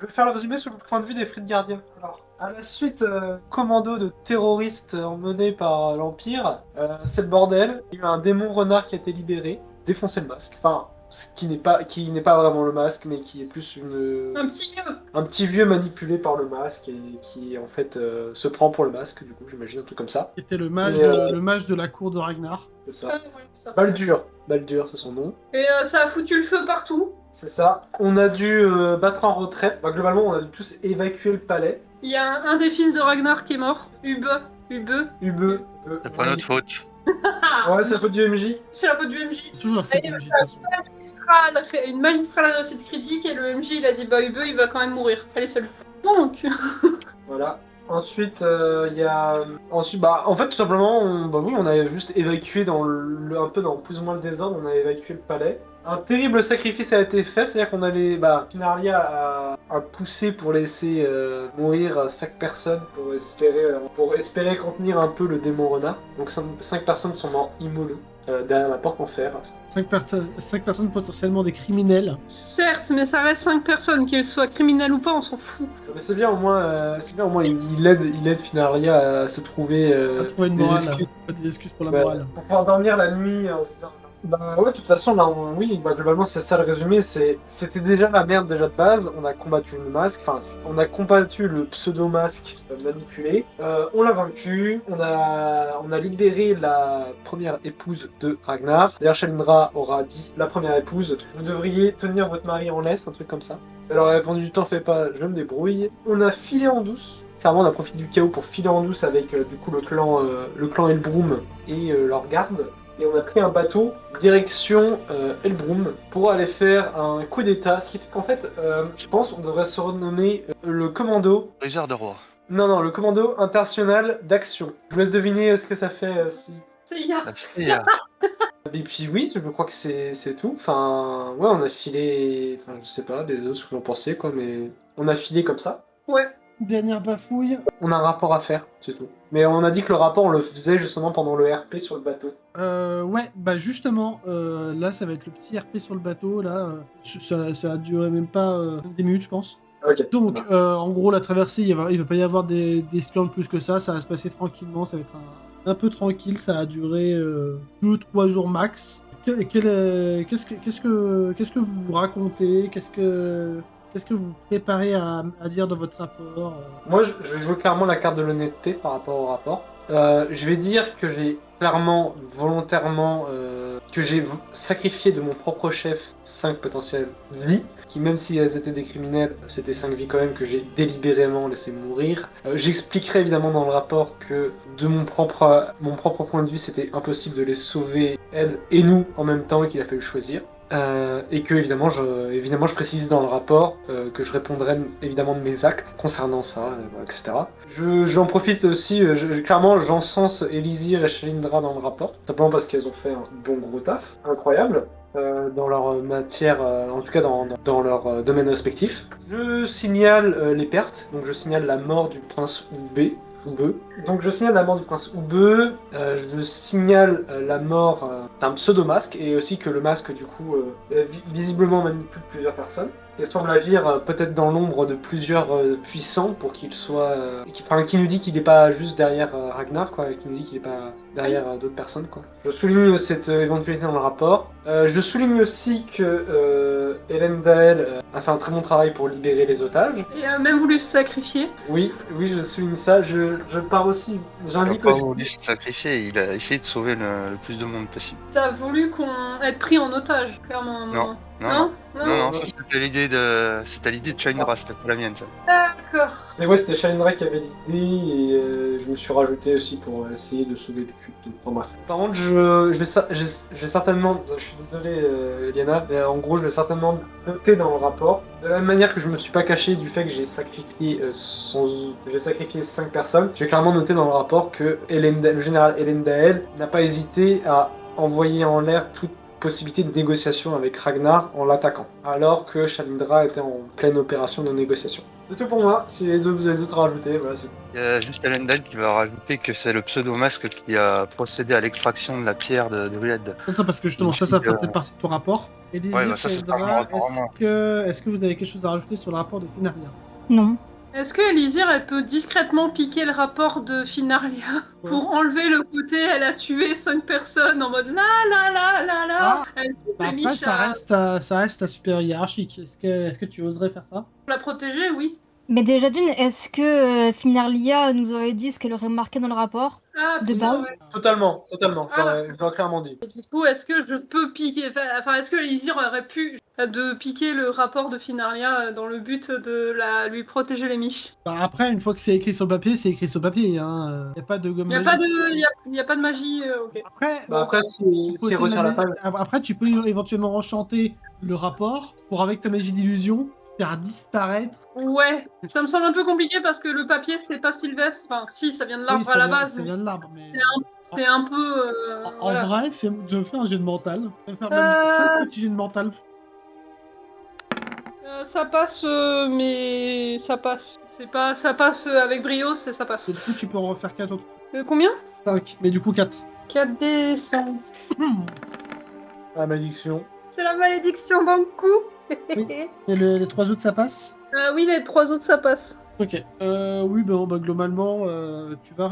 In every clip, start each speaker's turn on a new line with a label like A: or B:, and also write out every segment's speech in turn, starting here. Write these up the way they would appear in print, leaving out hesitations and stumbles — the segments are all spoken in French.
A: Je vais faire le résumé sous le point de vue des Frites Gardiens. Alors, à la suite, commando de terroristes emmenés par l'Empire, c'est le bordel. Il y a eu un démon renard qui a été libéré, défoncer le masque. Enfin, ce qui n'est pas vraiment le masque, mais qui est plus
B: Un petit vieux.
A: un petit vieux manipulé par le masque et qui en fait se prend pour le masque. Du coup, j'imagine un truc comme ça.
C: Qui était
A: Et
C: le mage de la cour de Ragnar.
A: c'est
B: Ah,
A: ça.
B: ouais, ça.
A: Baldur, c'est son nom.
B: Et ça a foutu le feu partout.
A: C'est ça. On a dû battre en retraite. Enfin, globalement, on a dû tous évacuer le palais.
B: Il y a un des fils de Ragnar qui est mort. Ube. Ube.
A: Ube.
D: C'est pas notre faute.
B: Ah,
A: Ouais, c'est la faute du MJ.
B: c'est la faute du MJ.
C: C'est toujours la faute du MJ, de toute façon.
B: Une magistrale réussite critique et le MJ il a dit bah Ube il va quand même mourir. Allez salut. Donc.
A: Voilà. Ensuite, il y a. Ensuite, bah, en fait, tout simplement, oui, on a juste évacué un peu dans plus ou moins le désordre, on a évacué le palais. Un terrible sacrifice a été fait, c'est-à-dire qu'on allait. Bah, Finaria a poussé pour laisser mourir 5 personnes pour espérer contenir un peu le démon renard. Donc, 5 personnes sont mortes immolées derrière la porte en fer.
C: 5 personnes potentiellement des criminels.
B: Certes, mais ça reste 5 personnes, qu'elles soient criminelles ou pas, on s'en fout.
A: Mais c'est bien au moins, il aide Finaria à se trouver
C: À trouver une
A: des
C: morale.
A: excuses.
C: Des excuses pour la
A: Ouais,
C: morale.
A: pour pouvoir dormir la nuit en se disant. Bah ouais, de toute façon, là, oui, bah, globalement, c'est ça le résumé. C'était déjà la merde déjà de base. On a combattu le masque, enfin, on a combattu le pseudo-masque manipulé. On l'a vaincu. On a libéré la première épouse de Ragnar. D'ailleurs, Shalindra aura dit, la première épouse, vous devriez tenir votre mari en laisse, un truc comme ça. Elle aurait répondu, t'en fais pas, je me débrouille. On a filé en douce. Clairement, on a profité du chaos pour filer en douce avec du coup le clan Elbroum et leur garde. Et on a pris un bateau direction Elbroum pour aller faire un coup d'état. Ce qui fait qu'en fait, je pense qu'on devrait se renommer le commando.
D: Briseur de roi.
A: Non, le commando international d'action. Je vous laisse deviner ce que ça fait.
B: C'est hier.
D: Ah, tu sais,
A: Et puis oui, je crois que c'est tout. Enfin, ouais, on a filé. Enfin, je sais pas, les autres ce que j'en pensais, quoi, mais on a filé comme ça.
B: Ouais.
C: Dernière bafouille.
A: On a un rapport à faire, c'est tout. Mais on a dit que le rapport, on le faisait justement pendant le RP sur le bateau.
C: Ouais, bah justement, là ça va être le petit RP sur le bateau, là, ça a duré même pas 10 minutes je pense.
A: Ok.
C: Donc en gros la traversée, il va pas y avoir des slams plus que ça va se passer tranquillement, ça va être un peu tranquille, ça a duré 2-3 jours max. Qu'est-ce que vous racontez, qu'est-ce que vous préparez à dire dans votre rapport
A: Moi, je vais jouer clairement la carte de l'honnêteté par rapport au rapport. Je vais dire que j'ai clairement, volontairement, que j'ai sacrifié de mon propre chef 5 potentielles vies, qui même si elles étaient des criminels, c'était 5 vies quand même que j'ai délibérément laissé mourir. J'expliquerai évidemment dans le rapport que de mon propre point de vue, c'était impossible de les sauver, elles et nous, en même temps, et qu'il a fallu choisir. Et que évidemment je précise dans le rapport que je répondrai évidemment de mes actes concernant ça, etc. J'en profite aussi, clairement j'encense Elisir et Shalindra dans le rapport, simplement parce qu'elles ont fait un bon gros taf, incroyable, dans leur matière, en tout cas dans leur domaine respectif. Je signale les pertes, donc je signale la mort du prince Oubé. Donc je signale la mort du prince Oubeu, je signale la mort d'un pseudo-masque, et aussi que le masque du coup visiblement manipule plusieurs personnes, et semble agir peut-être dans l'ombre de plusieurs puissants pour qu'il soit... qui nous dit qu'il n'est pas juste derrière Ragnar, quoi, qui nous dit qu'il n'est pas derrière d'autres personnes, quoi. Je souligne cette éventualité dans le rapport. Je souligne aussi que Hélène Dael a fait un très bon travail pour libérer les otages.
B: Et a même voulu se sacrifier.
A: Oui, je souligne ça. Je pars aussi.
D: il a
A: J'indique
D: pas
A: aussi.
D: voulu se sacrifier, il a essayé de sauver le plus de monde possible.
B: T'as voulu qu'on être pris en otage, clairement. à un moment.
D: Non,
B: Non.
D: ça c'était l'idée de Shalindra, c'était pas la mienne ça.
B: D'accord.
A: C'était Shalindra qui avait l'idée et je me suis rajouté aussi pour essayer de sauver le culte. Enfin bref. Par contre, je vais certainement, je suis désolé Eliana, mais en gros je vais certainement noter dans le rapport, de la même manière que je me suis pas caché du fait que j'ai sacrifié 5 personnes, j'ai clairement noté dans le rapport que le général Hélène Dael n'a pas hésité à envoyer en l'air possibilité de négociation avec Ragnar en l'attaquant, alors que Shalindra était en pleine opération de négociation. C'est tout pour moi. Si vous avez d'autres à rajouter, voilà, c'est tout.
D: Il y a juste Elendil qui va rajouter que c'est le pseudo-masque qui a procédé à l'extraction de la pierre de druide.
C: Attends, parce que justement, ça fera peut-être partie de ton rapport. Et
D: Ouais, bah ça, c'est pas mon
C: Shalindra,
D: rapport à moi.
C: est-ce que vous avez quelque chose à rajouter sur le rapport de Finaria?
E: Non.
B: Est-ce que Elysir, elle peut discrètement piquer le rapport de Finaria pour enlever le côté elle a tué 5 personnes en mode la la la la la
C: Ah,
B: elle fait
C: Bah
B: les
C: après,
B: miches
C: ça reste ta supérieur hiérarchique. Est-ce que tu oserais faire ça?
B: pour la protéger, oui.
E: Mais déjà d'une, est-ce que Finarlia nous aurait dit ce qu'elle aurait marqué dans le rapport
B: Ah,
E: de
B: putain,
E: base?
B: ouais.
A: Totalement.
B: Ah.
A: Je l'aurais clairement dit.
B: Et du coup, est-ce que je peux piquer, enfin, est-ce que Elysir aurait pu de piquer le rapport de Finaria dans le but de lui protéger les miches?
C: Bah après, une fois que c'est écrit sur le papier, c'est écrit sur le papier. Hein. Y a pas de gomme
B: Il n'y a,
C: magique.
B: y a pas de magie, ok.
C: Après,
A: Bah après, si
C: tu peux
A: elle
C: aussi
A: retire la table.
C: après, tu peux éventuellement enchanter le rapport pour, avec ta magie d'illusion, faire disparaître.
B: Ouais, ça me semble un peu compliqué parce que le papier, c'est pas Sylvestre. Enfin, si, ça vient de l'arbre
C: Oui,
B: à la
C: vient-
B: base.
C: ça vient de l'arbre, mais...
B: C'était un peu.
C: En
B: Voilà.
C: vrai, je vais faire un jet de mental. Je vais faire même 5 petits jets de mental.
B: Ça passe, mais ça passe. C'est pas, ça passe avec brio, ça
C: Et
B: passe.
C: du coup, tu peux en refaire 4 autres.
B: Combien
C: 5, mais du coup 4.
B: 4D 100.
A: La malédiction.
B: C'est la malédiction dans le cou.
C: Et les 3 autres, ça passe?
B: Oui, les 3 autres, ça passe.
C: Ok. Oui, bah globalement, tu vas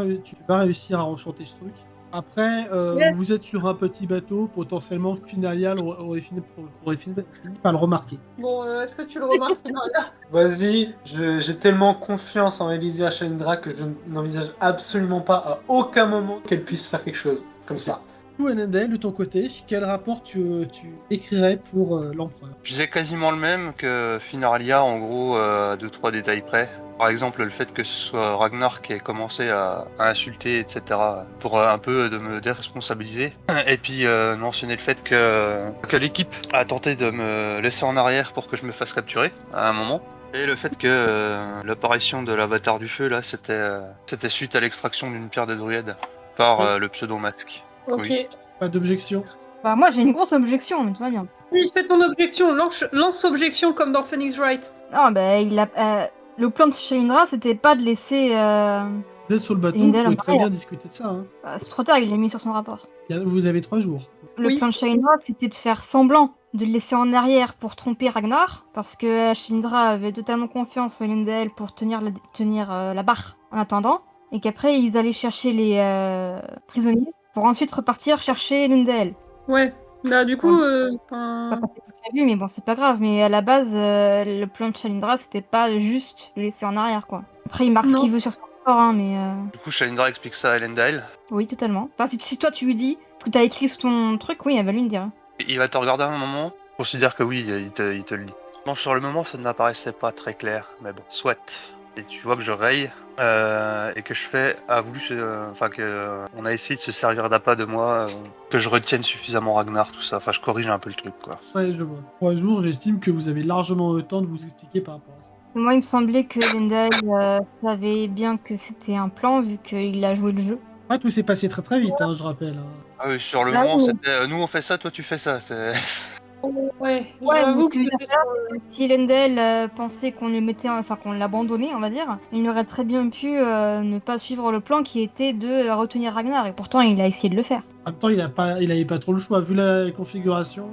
C: réussir à enchanter ce truc. Après,
B: Yes.
C: vous êtes sur un petit bateau, potentiellement Finalia aurait fini par le remarquer.
B: Bon, est-ce que tu le remarques Finaria?
A: Vas-y, j'ai tellement confiance en Elysir Shalindra que je n'envisage absolument pas à aucun moment qu'elle puisse faire quelque chose comme ça.
C: Tout Enendel, de ton côté, quel rapport tu écrirais pour l'empereur?
D: Je disais quasiment le même que Finaria, en gros, à 2-3 détails près. Par exemple, le fait que ce soit Ragnar qui ait commencé à insulter, etc., pour un peu de me déresponsabiliser. Et puis mentionner le fait que l'équipe a tenté de me laisser en arrière pour que je me fasse capturer à un moment. Et le fait que l'apparition de l'avatar du feu, là, c'était suite à l'extraction d'une pierre de druide par le pseudo-masque.
B: Ok.
D: Oui.
C: Pas d'objection?
E: Bah moi j'ai une grosse objection, mais tout va bien.
B: Vas-y, fais ton objection. Lance objection comme dans Phoenix Wright.
E: Non, bah le plan de Shalindra, c'était pas de laisser...
C: Vous êtes sur le bateau, vous
E: Lindell
C: pouvez
E: en
C: très
E: arrière.
C: bien discuter de ça. Hein.
E: Bah, c'est trop tard, il l'a mis sur son rapport.
C: Vous avez 3 jours.
E: Le
B: Oui.
E: plan de Shalindra, c'était de faire semblant de le laisser en arrière pour tromper Ragnar, parce que Shalindra avait totalement confiance en Elendil pour tenir la barre en attendant, et qu'après ils allaient chercher les prisonniers pour ensuite repartir chercher Elendil.
B: Ouais. Bah, du coup,
E: C'est pas passé tout prévu, mais bon, c'est pas grave. Mais à la base, le plan de Shalindra, c'était pas juste le laisser en arrière, quoi. Après, il marque ce
B: Non.
E: qu'il veut sur son rapport, hein, mais...
D: Du coup, Shalindra explique ça à Elendil.
E: Oui, totalement. Enfin, si toi, tu lui dis ce que t'as écrit sur ton truc, oui, elle va lui le dire.
D: Il va te regarder un moment, considère que oui, il te le dit. Bon, sur le moment, ça ne m'apparaissait pas très clair, mais bon, soit. Et tu vois que je raye, et que on a essayé de se servir d'appât de moi, que je retienne suffisamment Ragnar, tout ça. Enfin, je corrige un peu le truc, quoi.
C: Ouais, je vois. 3 jours, j'estime que vous avez largement le temps de vous expliquer par rapport à ça.
E: Moi, il me semblait que Elendil savait bien que c'était un plan, vu qu'il a joué le jeu.
C: Ouais, tout s'est passé très très vite, hein, je rappelle. Hein.
D: Ah oui, sur le
E: Ah
D: moment,
E: oui.
D: c'était nous on fait ça, toi tu fais ça. C'est...
B: Ouais,
E: Ouais, mais
B: j'avoue
E: ce
B: que
E: que je veux
B: c'était.
E: dire, c'est que si Elendil pensait qu'on le mettait, enfin qu'on l'abandonnait, on va dire, il aurait très bien pu ne pas suivre le plan qui était de retenir Ragnar, et pourtant il a essayé de le faire.
C: En même temps, il avait pas trop le choix, vu la configuration.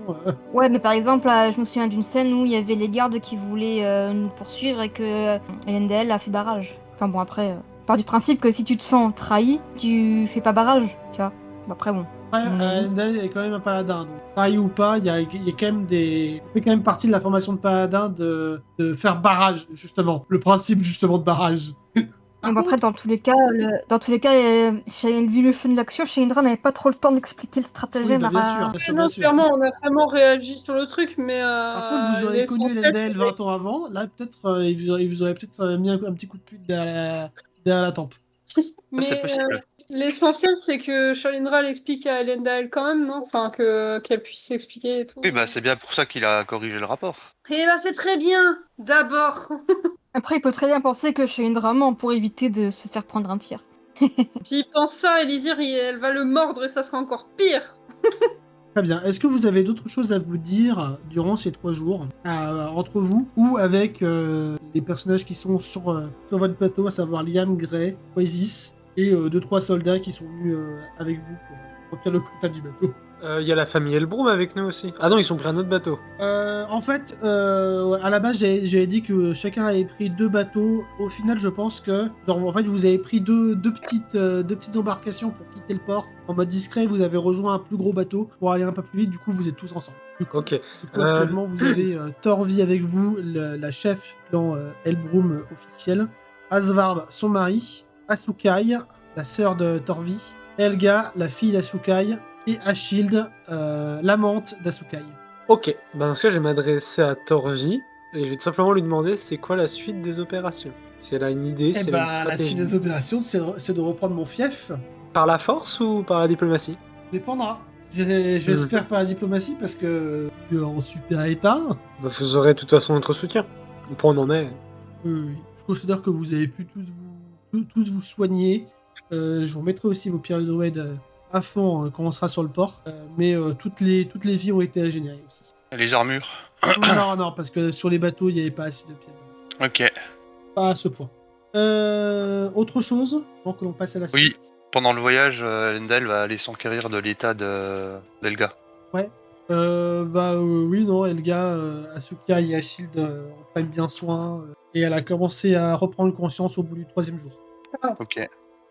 E: Ouais, mais par exemple, je me souviens d'une scène où il y avait les gardes qui voulaient nous poursuivre et que Elendil a fait barrage. Enfin bon, après, part du principe que si tu te sens trahi, tu fais pas barrage, tu vois. Bon, après, bon.
C: Après, Endel est quand même un paladin. Donc, pareil ou pas, il y a quand même des. Ça fait quand même partie de la formation de paladin de faire barrage, justement. Le principe, justement, de barrage.
E: Et bon, après, dans tous les cas, vu le feu de l'action, Shalindra n'avait pas trop le temps d'expliquer le stratagème.
C: Oui, bah, bien sûr, bien sûr,
B: Non,
C: bien sûr.
B: clairement, on a vraiment réagi sur le truc, mais.
C: Par contre, vous auriez connu Elendil 20 ans avant, là, peut-être, il vous aurait peut-être mis un petit coup de pute derrière la tempe.
D: C'est
B: Mais
D: possible.
B: l'essentiel, c'est que Shalindra l'explique à Elendil quand même, non? Enfin, qu'elle puisse s'expliquer et tout.
D: Oui, bah c'est bien pour ça qu'il a corrigé le rapport.
B: Eh bah, c'est très bien, d'abord.
E: Après, il peut très bien penser que Shalindra ment pour éviter de se faire prendre un tir.
B: S'il pense ça, Elysir, elle va le mordre et ça sera encore pire.
C: Très bien. Est-ce que vous avez d'autres choses à vous dire durant ces 3 jours, entre vous ou avec les personnages qui sont sur votre bateau, à savoir Liam, Gray, Oasis et 2-3 soldats qui sont venus avec vous pour remplir le quota du bateau?
A: Il y a la famille Elbroum avec nous aussi. Ah non, ils sont pris un autre bateau.
C: En fait, à la base, j'avais dit que chacun avait pris 2 bateaux. Au final, je pense que, en fait, vous avez pris deux petites embarcations pour quitter le port. En mode discret, vous avez rejoint un plus gros bateau pour aller un peu plus vite. Du coup, vous êtes tous ensemble.
A: Ok.
C: Du coup, actuellement, vous avez Torvi avec vous, la chef clan Elbroum officiel, Asvard, son mari, Asukai, la sœur de Torvi, Helga, la fille d'Asukai, et Ashild, l'amante d'Asukai.
A: Ok. Dans ce cas, je vais m'adresser à Torvi et je vais tout simplement lui demander c'est quoi la suite des opérations. Si elle a une idée, si elle a une
C: la
A: stratégie.
C: suite des opérations, c'est de reprendre mon fief.
A: Par la force ou par la diplomatie?
C: Dépendra. J'espère par la diplomatie parce que en super état.
A: Bah, vous aurez de toute façon notre soutien. Au point où on en est.
C: Oui. Je considère que vous avez pu tous vous soigner. Je vous remettrai aussi vos pierres de Wed à fond quand on sera sur le port. Mais toutes les vies ont été régénérées aussi.
D: Les armures.
C: Non, parce que sur les bateaux, il n'y avait pas assez de pièces.
D: Ok.
C: Pas à ce point. Autre chose, avant que l'on passe à la
D: Oui.
C: suite.
D: Pendant le voyage, Lendal va aller s'enquérir de l'état d'Elga.
C: Oui, non, Helga, Asuka et Ashild en prennent bien soin. Et elle a commencé à reprendre conscience au bout du 3e jour.
D: Ok.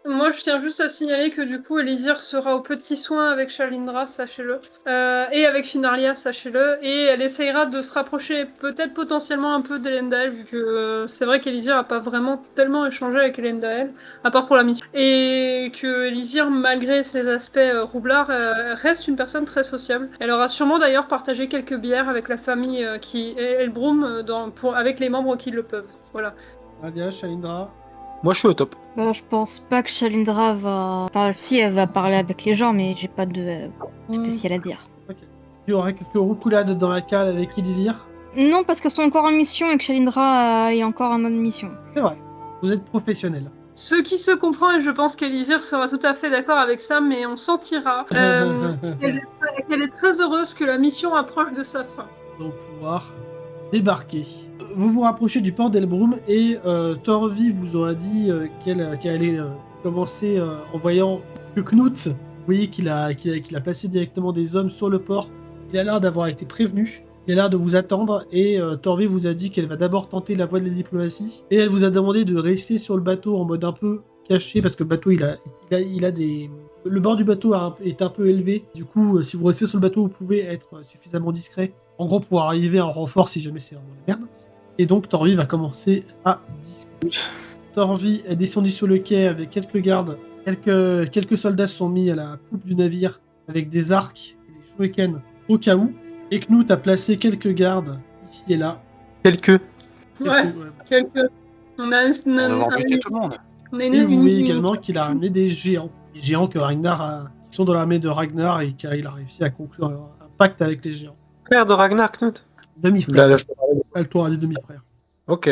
B: Moi, je tiens juste à signaler que du coup, Elisir sera au petit soin avec Shalindra, sachez-le. Et avec Finarlia, sachez-le. Et elle essayera de se rapprocher peut-être potentiellement un peu d'Elendal, vu que c'est vrai qu'Elisir n'a pas vraiment tellement échangé avec Elendal, à part pour la mission. Et que Elisir, malgré ses aspects roublards, reste une personne très sociable. Elle aura sûrement d'ailleurs partagé quelques bières avec la famille qui est Elbroum, avec les membres qui le peuvent. Voilà.
C: Alia, Shalindra.
A: Moi, je suis au top.
E: Bah, je pense pas que Shalindra va... Enfin, si, elle va parler avec les gens, mais j'ai pas de spécial à dire.
C: Ok. Il y aurait quelques roucoulades dans la cale avec Elisir.
E: Non, parce qu'elles sont encore en mission et que Shalindra est encore en mode mission.
C: C'est vrai. Vous êtes professionnel.
B: Ce qui se comprend, et je pense qu'Elisir sera tout à fait d'accord avec ça, mais on sentira qu'elle est très heureuse que la mission approche de sa fin.
C: Donc pouvoir débarquer. Vous vous rapprochez du port d'Elbroum et Torvi vous aura dit qu'elle allait commencer en voyant que Knut. Vous voyez qu'il a placé directement des hommes sur le port. Il a l'air d'avoir été prévenu. Il a l'air de vous attendre et Torvi vous a dit qu'elle va d'abord tenter la voie de la diplomatie et elle vous a demandé de rester sur le bateau en mode un peu caché parce que le bateau il a des... Le bord du bateau est un peu élevé. Du coup, si vous restez sur le bateau, vous pouvez être suffisamment discret. En gros, pour arriver en renfort si jamais c'est vraiment la merde. Et donc, Torvi va commencer à discuter. Torvi est descendu sur le quai avec quelques gardes. Quelques soldats se sont mis à la poupe du navire avec des arcs et des shurikens au cas où. Et Knut a placé quelques gardes ici et là.
A: Quelques.
B: Ouais, quelques. On a
D: On va avoir buté tout le monde.
C: Et vous voyez également qu'il a ramené des géants. Des géants que Ragnar qui sont dans l'armée de Ragnar et qu'il a réussi à conclure un pacte avec les géants.
A: Frère de Ragnar, Knut.
C: Demi-frère.
A: Là, je peux parler.
C: Pas le tour à des demi-frères.
A: Ok.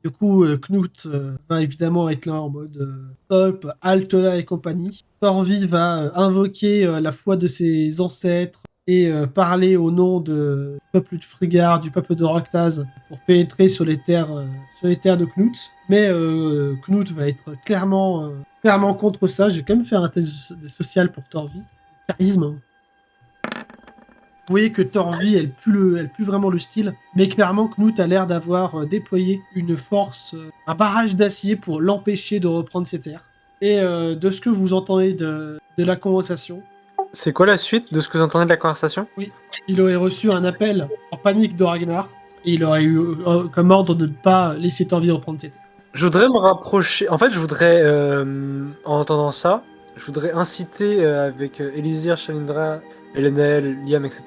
C: Du coup, Knut va évidemment être là en mode top, Altola et compagnie. Torvi va invoquer la foi de ses ancêtres et parler au nom du peuple de Frigard, du peuple de Roctaz, pour pénétrer sur les terres de Knut. Mais Knut va être clairement contre ça. J'ai quand même fait un test social pour Torvi. Charisme. Vous voyez que Torvi, elle pue vraiment le style, mais clairement Knut a l'air d'avoir déployé une force, un barrage d'acier pour l'empêcher de reprendre ses terres. Et de ce que vous entendez de la conversation,
A: C'est quoi la suite de ce que vous entendez de la conversation?
C: il aurait reçu un appel en panique de Ragnar, et il aurait eu comme ordre de ne pas laisser Torvi reprendre ses terres.
A: Je voudrais me rapprocher. En fait, je voudrais, en entendant ça, je voudrais inciter avec Elisir, Shalindra, Elenel, Liam, etc.,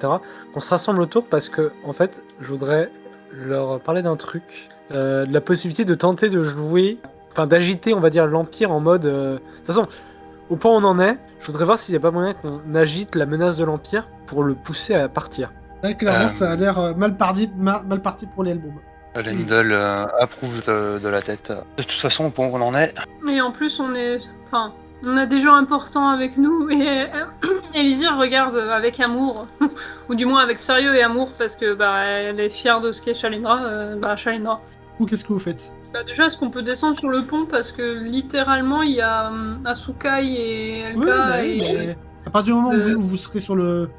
A: qu'on se rassemble autour parce que, en fait, je voudrais leur parler d'un truc, de la possibilité de tenter de jouer, enfin d'agiter, on va dire, l'Empire en mode. De toute façon, au point où on en est, je voudrais voir s'il n'y a pas moyen qu'on agite la menace de l'Empire pour le pousser à partir.
C: Là, clairement, ça a l'air mal parti pour les Elbroum.
D: Lendal approuve de la tête. De toute façon, au point où on en est,
B: Et en plus, on est... Enfin, On a des gens importants avec nous et Elisir regarde avec amour, ou du moins avec sérieux et amour parce que bah elle est fière de ce qu'est Shalindra. Shalindra.
C: Ou qu'est-ce que vous faites?
B: Bah déjà, est-ce qu'on peut descendre sur le pont parce que littéralement il y a Asukai et
C: Oui,
B: Elga
C: oui,
B: et
C: mais à partir du moment où
B: de-
C: vous serez sur le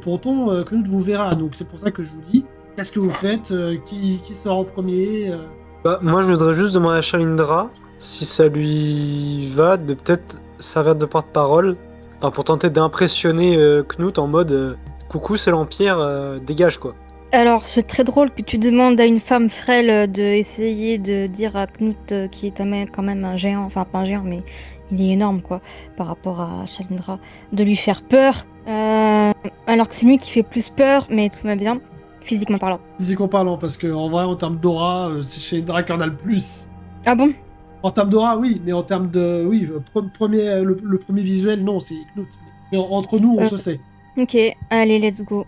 C: ponton, Knut vous verra. Donc c'est pour ça que je vous dis, qu'est-ce que vous faites? Qui sort en premier?
A: Bah, moi, je voudrais juste demander à Shalindra si ça lui va de peut-être servir de porte-parole, enfin, pour tenter d'impressionner Knut en mode coucou, c'est l'Empire, dégage quoi.
E: Alors, c'est très drôle que tu demandes à une femme frêle de essayer de dire à Knut, qui est quand même un géant, enfin pas un géant, mais il est énorme quoi, par rapport à Shalindra, de lui faire peur, alors que c'est lui qui fait plus peur, mais tout va bien, physiquement parlant.
C: Physiquement parlant, parce que en vrai, en termes d'aura, c'est chez Indra qu'il y en a le plus.
E: Ah bon?
C: En termes d'aura, oui, mais en termes de. Oui, le premier visuel, non, c'est Knut. Mais entre nous, on se sait.
E: Ok, allez, let's go.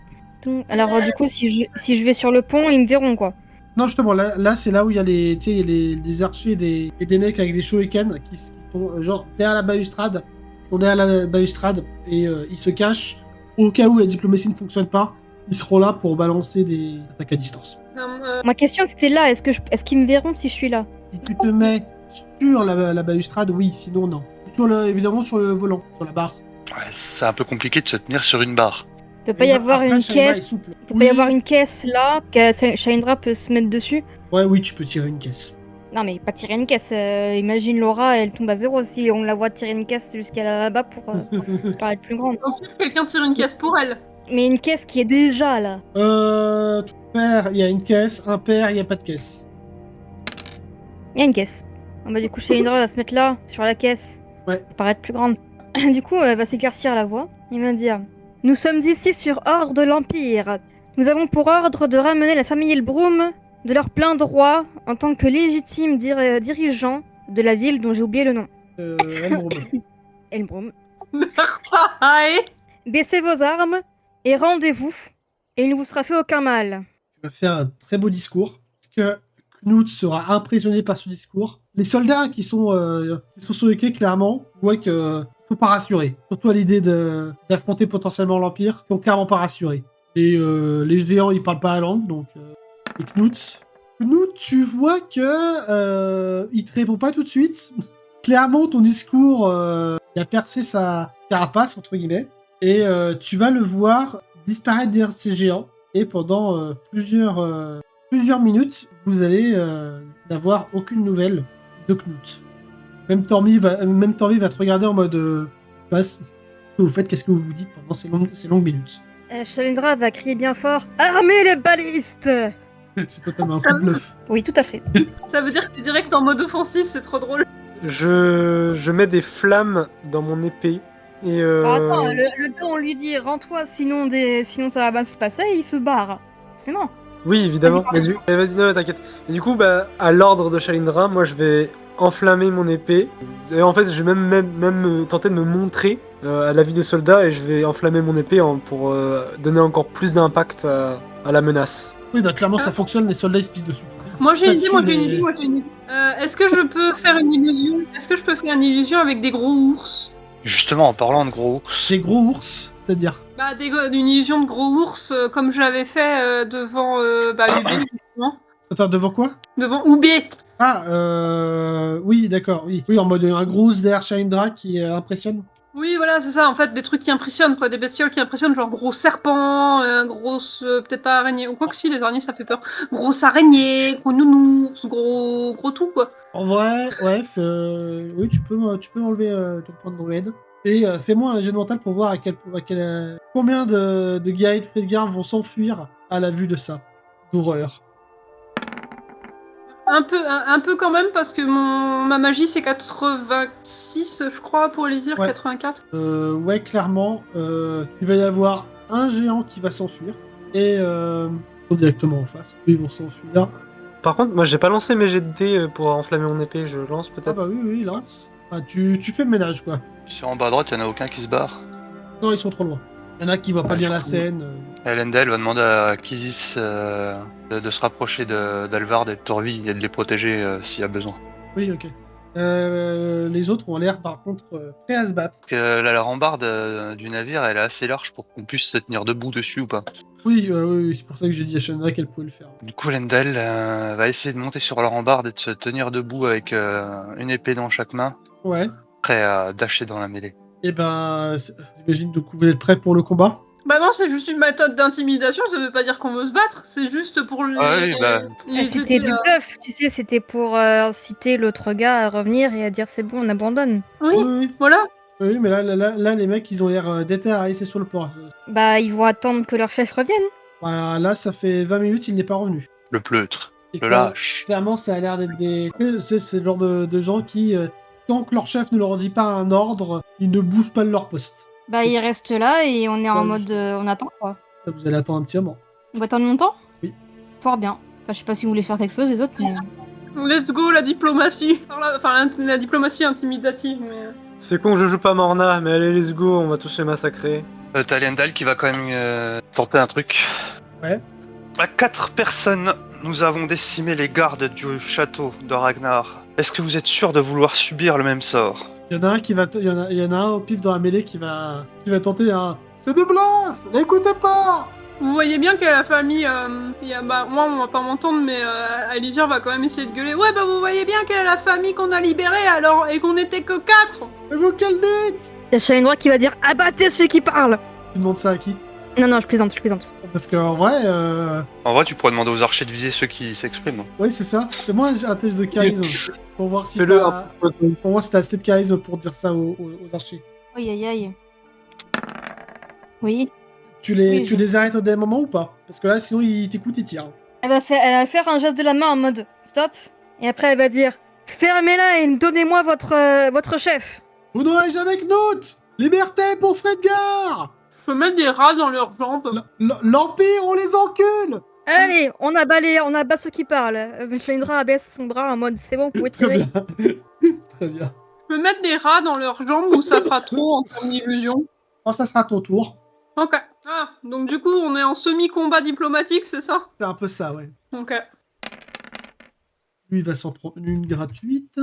E: Alors, du coup, si je vais sur le pont, ils me verront quoi.
C: Non, justement, là c'est là où il y a tu sais, des archers et des mecs avec des shurikens qui sont genre derrière la balustrade. Ils sont derrière la balustrade et ils se cachent. Au cas où la diplomatie ne fonctionne pas, ils seront là pour balancer des attaques à distance.
E: Ma question c'était là, est-ce qu'ils me verront si je suis là?
C: Si tu te mets sur la balustrade, oui, sinon non. Évidemment sur le volant, sur la barre.
D: Ouais, c'est un peu compliqué de se tenir sur une barre.
E: Il peut pas y avoir
C: Après,
E: une
C: Shalindra est
E: caisse.
C: souple.
E: Il peut pas y avoir une caisse là, que Shalindra peut se mettre dessus.
C: Ouais, oui, tu peux tirer une caisse.
E: Non mais pas tirer une caisse, imagine Laura, elle tombe à zéro si on la voit tirer une caisse jusqu'à là-bas pour paraître plus grande.
B: Au pire, quelqu'un tire une caisse pour elle.
E: Mais une caisse qui est déjà là.
C: Tout pair, il y a une caisse. Impair, il n'y a pas de caisse.
E: Il y a une caisse. On va du coup Shalindra va se mettre là, sur la caisse.
C: Ouais.
E: Pour paraître plus grande. Du coup, elle va s'éclaircir la voix. Il va dire: Nous sommes ici sur ordre de l'Empire. Nous avons pour ordre de ramener la famille Elbroum de leur plein droit en tant que légitimes dirigeants de la ville dont j'ai oublié le nom.
C: Elbroum.
E: Elbroum.
B: Aïe.
E: Baissez vos armes et rendez-vous, et il ne vous sera fait aucun mal.
C: Tu vas faire un très beau discours. Parce que Knut sera impressionné par ce discours. Les soldats qui sont sur le quai, clairement, voient que faut pas rassurer. Surtout à l'idée d'affronter potentiellement l'Empire, ils sont clairement pas rassurés. Et les géants, ils parlent pas la langue, donc... et Knut, tu vois que il te répond pas tout de suite. Clairement, ton discours il a percé sa carapace, entre guillemets. Et tu vas le voir disparaître derrière ces géants. Et pendant plusieurs minutes, vous allez n'avoir aucune nouvelle de Knut. Même Tormi va te regarder en mode passe. Qu'est-ce que vous faites? Qu'est-ce que vous vous dites pendant ces longues minutes?
E: Shalindra va crier bien fort: Armez les balistes!
C: C'est totalement un coup de bluff.
E: Oui, tout à fait.
B: Ça veut dire que t'es direct en mode offensif, c'est trop drôle.
A: Je mets des flammes dans mon épée et
E: Attends, le gars, on lui dit rends-toi, sinon ça va pas se passer, il se barre. C'est bon.
A: oui, évidemment.
E: Vas-y,
A: Vas-y, non, t'inquiète. Et du coup, bah, à l'ordre de Shalindra, moi, je vais enflammer mon épée. Et en fait, je vais même tenter de me montrer à la vie des soldats et je vais enflammer mon épée pour donner encore plus d'impact à la menace.
C: Oui, bah clairement, ça fonctionne, les soldats ils se pissent dessus.
B: Moi j'ai une idée,
C: Mais-
B: moi j'ai une idée. Est-ce que je peux faire une illusion? Est-ce que je peux faire une illusion avec des gros ours?
D: Justement, en parlant de gros ours,
C: Des gros ours, c'est-à-dire.
B: Bah, une illusion de gros ours, comme je l'avais fait devant Ubé, justement.
C: Attends, devant quoi?
B: Devant Ubé.
C: Ah, oui, d'accord, oui. Oui, en mode un gros ours derrière Shalindra qui impressionne.
B: Oui, voilà, c'est ça, en fait, des trucs qui impressionnent, quoi, des bestioles qui impressionnent, genre gros serpent, grosse, peut-être pas araignée, ou quoi que si, les araignées, ça fait peur. Grosse araignée, gros nounours, gros tout, quoi.
C: En vrai, ouais, oui, tu peux enlever ton point de druide. Et fais-moi un jet de mental pour voir combien de guerriers de Fredgar vont s'enfuir à la vue de ça. D'horreur.
B: Un peu quand même, parce que ma magie, c'est 86, je crois, pour Elysir,
C: Ouais.
B: 84.
C: Ouais, clairement, il va y avoir un géant qui va s'enfuir. Et ils sont directement en face. Ils vont s'enfuir.
A: Par contre, moi, j'ai pas lancé mes jets de dés pour enflammer mon épée. Je lance peut-être.
C: Ah bah oui, lance. Ah, tu fais le ménage, quoi.
D: sur en bas à droite, il n'y en a aucun qui se barre.
C: Non, ils sont trop loin. Il y en a qui voient pas
D: Ouais,
C: bien
D: du
C: la
D: coup,
C: scène.
D: Elendel va demander à Kizis de se rapprocher d'Alvard et de Torvi et de les protéger s'il y a besoin.
C: Oui, ok. Les autres ont l'air par contre prêts à se battre.
D: Parce que la rambarde du navire, elle est assez large pour qu'on puisse se tenir debout dessus ou pas.
C: Oui, oui, c'est pour ça que j'ai dit à Shandra qu'elle pouvait le faire.
D: Du coup, Lendl va essayer de monter sur la rambarde et de se tenir debout avec une épée dans chaque main,
C: Ouais.
D: prêt à dasher dans la mêlée.
C: Et ben, j'imagine que vous êtes prêts pour le combat.
B: Bah non, c'est juste une méthode d'intimidation, ça veut pas dire qu'on veut se battre, c'est juste pour les...
D: Ah oui, bah.
B: les
E: C'était
B: aider
E: du
B: à-
E: bluff, tu sais, c'était pour inciter l'autre gars à revenir et à dire c'est bon, on abandonne.
B: Oui,
C: Oui,
B: voilà.
C: oui, mais là, les mecs, ils ont l'air déter à rester sur le port.
E: Bah, ils vont attendre que leur chef revienne.
C: Voilà, là, ça fait 20 minutes, il n'est pas revenu.
D: Le pleutre,
C: Et
D: le lâche.
C: clairement, ça a l'air d'être des... C'est le genre de gens qui, tant que leur chef ne leur dit pas un ordre, ils ne bougent pas de leur poste.
E: Bah, ils restent là et on est en
C: Ouais,
E: mode
C: juste-
E: on attend quoi.
C: Ça, vous allez attendre un petit moment.
E: On va attendre longtemps?
C: Oui.
E: Fort bien. Enfin, je sais pas si vous voulez faire quelque chose, les autres, mais.
B: Let's go, la diplomatie. Enfin, la diplomatie intimidative, mais...
A: C'est con que je joue pas Morna, mais allez, let's go, on va tous les massacrer.
D: T'as Lendl qui va quand même tenter un truc.
C: Ouais.
D: À 4 personnes, nous avons décimé les gardes du château de Ragnar. Est-ce que vous êtes sûr de vouloir subir le même sort?
C: Il y en a un qui va... Il y en a un au pif dans la mêlée qui va tenter un... C'est de bluff! L'écoutez pas!
B: Vous voyez bien que la famille... moi, on va pas m'entendre, mais Alizure va quand même essayer de gueuler. Ouais, bah vous voyez bien que la famille qu'on a libérée, alors, et qu'on était que 4.
C: Mais vous calmez!
E: Y'a Chalindra qui va dire abattez ceux qui parlent!
C: Tu demandes ça à qui?
E: Non, non, je plaisante, je plaisante.
C: Parce qu'en vrai...
D: En vrai, tu pourrais demander aux archers de viser ceux qui s'expriment.
C: Oui, c'est ça. Fais-moi un test de charisme. Pour voir si
A: Fais-le
C: t'as... Pour voir si t'as assez de charisme pour dire ça aux archers.
E: Aïe aïe aïe. Oui.
C: Tu
E: Oui,
C: les arrêtes au dernier moment ou pas? Parce que là, sinon, ils t'écoutent, ils tirent.
E: Elle va faire un geste de la main en mode stop. Et après, elle va dire fermez-la et donnez-moi votre chef.
C: Vous n'aurez jamais Knut! Liberté pour Fredgar!
B: Je peux mettre des rats dans leurs jambes.
C: L'Empire, on les encule!
E: Allez, on abat ceux qui parlent. Chalindra abaisse son bras en mode c'est bon, vous pouvez
C: Très
E: tirer.
C: bien. Très bien.
B: Je peux mettre des rats dans leurs jambes ou ça fera trop en termes d'illusion.
C: Oh, ça sera ton tour.
B: Ok. Ah, donc du coup, on est en semi-combat diplomatique, c'est ça?
C: C'est un peu ça, ouais.
B: Ok.
C: Lui, il va s'en prendre une gratuite.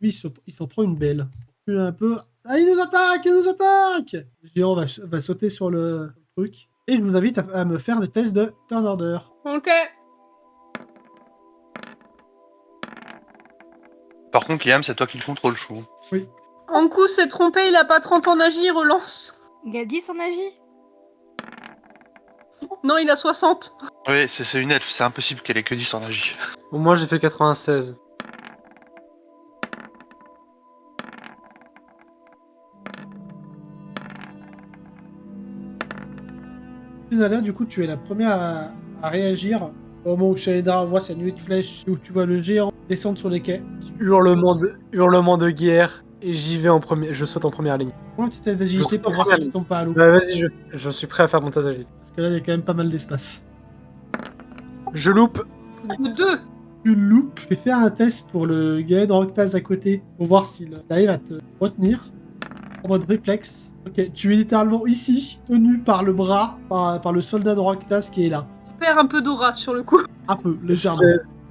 C: Lui, il s'en prend une belle. Un peu... Ah, il nous attaque! Il nous attaque! Le géant va sauter sur le truc. Et je vous invite à me faire des tests de turn order.
B: Ok.
D: Par contre, Liam, c'est toi qui le contrôle, chou.
B: Ankou s'est trompé, il a pas 30 en agi, relance.
E: Il a 10 en agi.
B: Non, il a 60.
D: Oui, c'est une elfe, c'est impossible qu'elle ait que 10 en magie.
A: Bon, moi j'ai fait 96.
C: Finalia, du coup, tu es la première à réagir au moment où Shaedra voit sa nuée de flèches et où tu vois le géant descendre sur les quais.
A: Hurlement de guerre, et j'y vais en premier, je saute en première ligne.
C: Prends un petit test d'agilité pour voir si tu tombes pas à l'eau.
A: Ouais, vas-y, je suis prêt à faire mon test d'agilité.
C: Parce que là, il y a quand même pas mal d'espace.
A: Je loupe.
B: Ou 2.
C: Tu loupes, fais faire un test pour le gars d'Oroctaz à côté pour voir s'il arrive à te retenir en mode réflexe. Ok, tu es littéralement ici, tenu par le bras, par le soldat d'Oroctaz qui est là.
B: On perd un peu d'aura sur le coup.
C: Un peu, légèrement.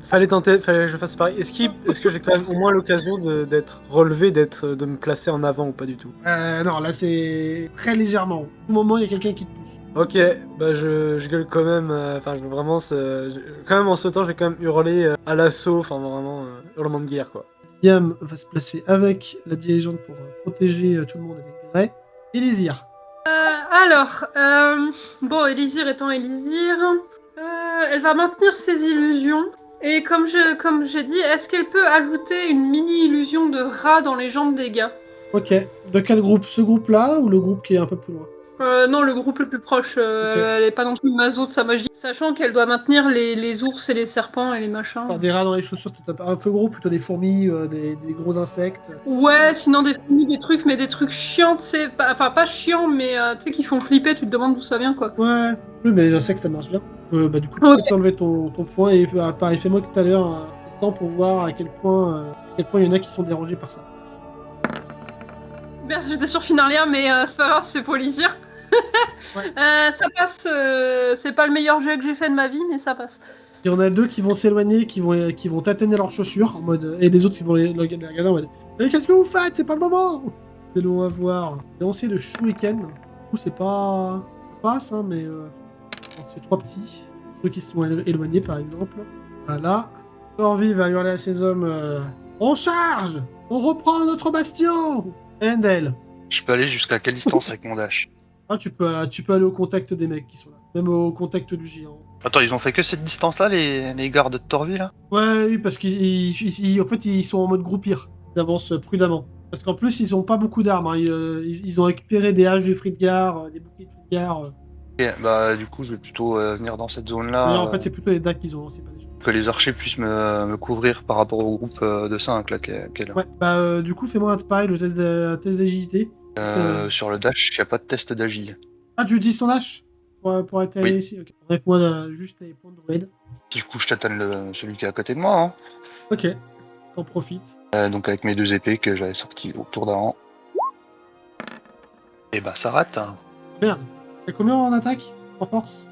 A: Fallait tenter, fallait que je fasse pareil. Est-ce que j'ai quand même au moins l'occasion d'être relevé, de me placer en avant ou pas du tout?
C: Non, là c'est très légèrement. Au tout moment, il y a quelqu'un qui te pousse.
A: Ok, bah je gueule quand même, vraiment, quand même en sautant, j'ai quand même hurlé à l'assaut, enfin vraiment, hurlement de guerre quoi.
C: Liam va se placer avec la dirigeante pour protéger tout le monde avec Grey. Élysir.
B: Bon, Élysir étant Élysir, elle va maintenir ses illusions. Et comme j'ai dit, est-ce qu'elle peut ajouter une mini-illusion de rat dans les jambes des gars?
C: Ok, de quel groupe? Ce groupe-là ou le groupe qui est un peu plus loin?
B: Non, le groupe le plus proche. Elle est pas non plus maso de sa magie. Sachant qu'elle doit maintenir les ours et les serpents et les machins.
C: Alors, des rats dans les chaussures, c'est un peu gros, plutôt des fourmis, des gros insectes.
B: Ouais, sinon des fourmis, des trucs, mais des trucs chiants, tu sais. Enfin, pas chiants, mais tu sais, qui font flipper, tu te demandes d'où ça vient, quoi.
C: Ouais, oui, mais les insectes, ça marche bien. Bah, du coup, tu
B: Ok.
C: peux t'enlever ton point et pareil, fais-moi tout à l'heure un dessin pour voir à quel point il y en a qui sont dérangés par ça.
B: Merde, j'étais sur Finarlia, mais c'est pas grave, c'est pour Élysir.
C: Ouais.
B: Ça passe, c'est pas le meilleur jeu que j'ai fait de ma vie, mais ça passe.
C: Il y en a deux qui vont s'éloigner, qui vont tâtonner leurs chaussures, en mode, et les autres qui vont les regarder en mode Mais qu'est-ce que vous faites? C'est pas le moment! C'est long à voir. Lancer de shuriken. Du coup, c'est pas... Ça passe, hein, mais... c'est 3 petits. Ceux qui sont éloignés, par exemple. Voilà. Thorvi va hurler à ses hommes... On charge! On reprend notre bastion! Endel.
D: Je peux aller jusqu'à quelle distance avec mon dash?
C: Ah, tu peux aller au contact des mecs qui sont là. Même au contact du géant.
D: Attends, ils ont fait que cette distance-là, les gardes de Torvi, là?
C: Ouais, oui, parce en fait, ils sont en mode groupir. Ils avancent prudemment. Parce qu'en plus, ils ont pas beaucoup d'armes. Hein. Ils ont récupéré des haches de Fridgar, des boucliers de Fridgar.
D: Ok, bah du coup, je vais plutôt venir dans cette zone-là.
C: D'ailleurs, en fait, c'est plutôt les dagues qu'ils ont, c'est pas des choses.
D: Que les archers puissent me couvrir par rapport au groupe de 5 là, qui est là.
C: Ouais, bah du coup, fais-moi pareil, le test d'agilité.
D: Sur le dash, il n'y a pas de test d'agile.
C: Ah, tu utilises ton dash pour atterrir
D: Oui.
C: ici. Ok. Bref-moi juste les points de raid.
D: Du coup, je t'attends celui qui est à côté de moi. Hein.
C: Ok, t'en profites.
D: Donc avec mes 2 épées que j'avais sorties au tour d'avant. Et bah ça rate. Hein.
C: Merde. T'as combien en attaque? En force?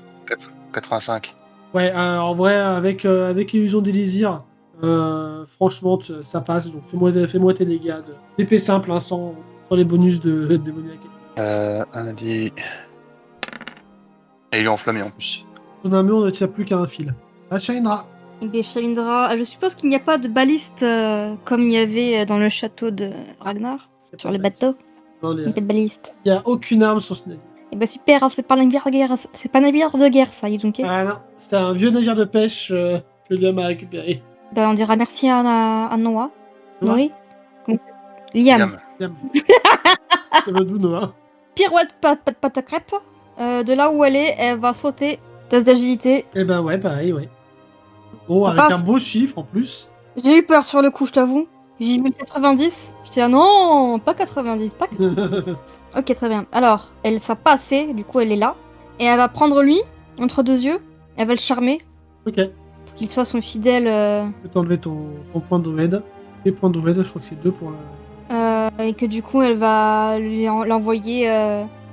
D: 85.
C: Ouais, en vrai, avec Illusion d'Élysir, franchement, ça passe. Donc fais-moi tes dégâts d'épée simple, hein, sans les bonus de démoniaque.
D: Un des... Et il est enflammé en plus.
C: Ton armure ne tient plus qu'à un fil. Shaindra.
E: Et bien, Shalindra, je suppose qu'il n'y a pas de baliste comme il y avait dans le château de Ragnar, sur les bateaux.
C: Non,
E: Il n'y a pas de baliste.
C: il n'y a aucune arme sur ce navire.
E: Et bah super, hein, c'est pas un navire de guerre, c'est pas un navire de guerre ça, donc.
C: Ah non, c'était un vieux navire de pêche que Liam a récupéré.
E: Bah on dira merci à Noah.
C: Noah.
E: Noé. Comment ça s'appelle Liam.
C: Liam. Ça va d'où, Noah?
E: Pirouette pâte à crêpes. De là où elle va sauter. Test d'agilité.
C: Eh ben ouais, pareil, ouais. Oh,
E: Ça
C: avec
E: passe.
C: un beau chiffre en plus.
E: J'ai eu peur sur le coup, je t'avoue. J'ai mis 90. J'étais là, non, pas 90, pas 90. Ok, très bien. Alors, ça passé, du coup, elle est là. Et elle va prendre lui, entre deux yeux. Elle va le charmer,
C: Ok.
E: pour qu'il soit son fidèle.
C: Je peux t'enlever ton point de raid. Les points de raid, je crois que c'est 2 pour la...
E: Et que du coup, elle va l'envoyer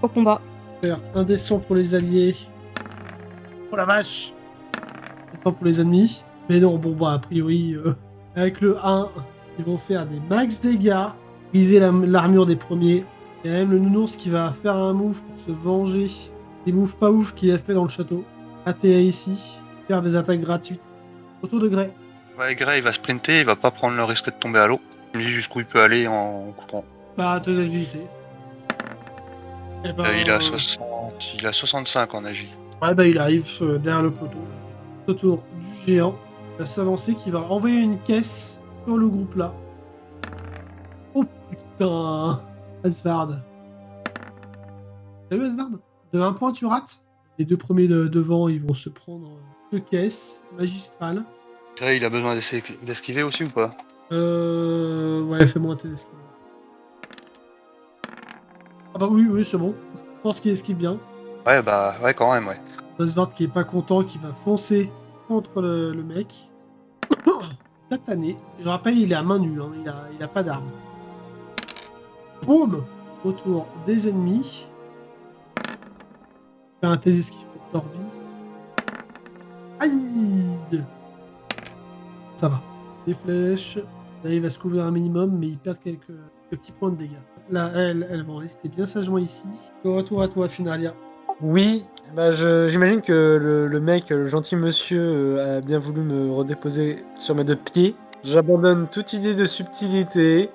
E: au combat.
C: Faire un des 100 pour les alliés. Oh la vache! 100 pour les ennemis. Mais non, bon, bah, a priori, avec le 1, ils vont faire des max dégâts, briser l'armure des premiers. Il y a même le nounours qui va faire un move pour se venger des moves pas ouf qu'il a fait dans le château. ATA ici, faire des attaques gratuites. Autour de Grey.
D: Ouais, Grey, il va sprinter, il va pas prendre le risque de tomber à l'eau. Il me dit jusqu'où il peut aller en courant.
C: Bah, tes agilités. Eh ben,
D: Il a 65 en agi.
C: Ouais, bah, il arrive derrière le poteau. Autour du géant. Il va s'avancer, qui va envoyer une caisse sur le groupe là. Oh putain! Asvard. T'as vu Asvard? De 1 point, tu rates. Les 2 premiers devant, ils vont se prendre 2 caisses magistrales.
D: Grey, il a besoin d'esquiver aussi ou pas?
C: Ouais, fais-moi un test. Ah bah oui, c'est bon. Je pense qu'il esquive bien.
D: Ouais, bah, ouais, quand même, ouais.
C: Asvard qui est pas content, qui va foncer contre le mec. Satané. Je rappelle, il est à main nue, hein. Il a pas d'arme. Boum! Autour des ennemis. Faire un test d'esquive pour Torbi. Aïe! Ça va. Les flèches. Là, il va se couvrir un minimum, mais il perd quelques petits points de dégâts. Là, elles vont rester bien sagement ici. Retour à toi, Finalia.
A: Oui, bah j'imagine que le mec, le gentil monsieur, a bien voulu me redéposer sur mes 2 pieds. J'abandonne toute idée de subtilité.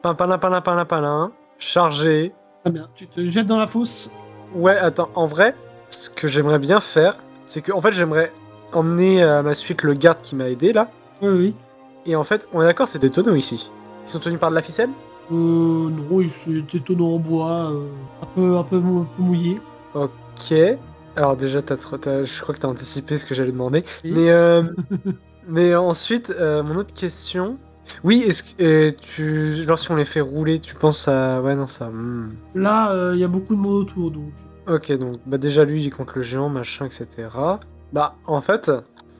A: Palin. Chargé.
C: Très bien. Tu te jettes dans la fosse.
A: Ouais, attends, en vrai, ce que j'aimerais bien faire, c'est que en fait, j'aimerais emmener à ma suite le garde qui m'a aidé là.
C: Oui.
A: Et en fait, on est d'accord, c'est des tonneaux ici. Ils sont tenus par de la ficelle?
C: Non, c'est des tonneaux en bois, un peu mouillés.
A: Ok. Alors déjà, je crois que t'as anticipé ce que j'allais demander.
C: Oui.
A: Mais ensuite, mon autre question... Oui, est-ce que genre si on les fait rouler, tu penses à... Ouais, non, ça...
C: Là, il y a beaucoup de monde autour, donc...
A: Ok, donc bah déjà lui, il est contre le géant, machin, etc. Bah, en fait,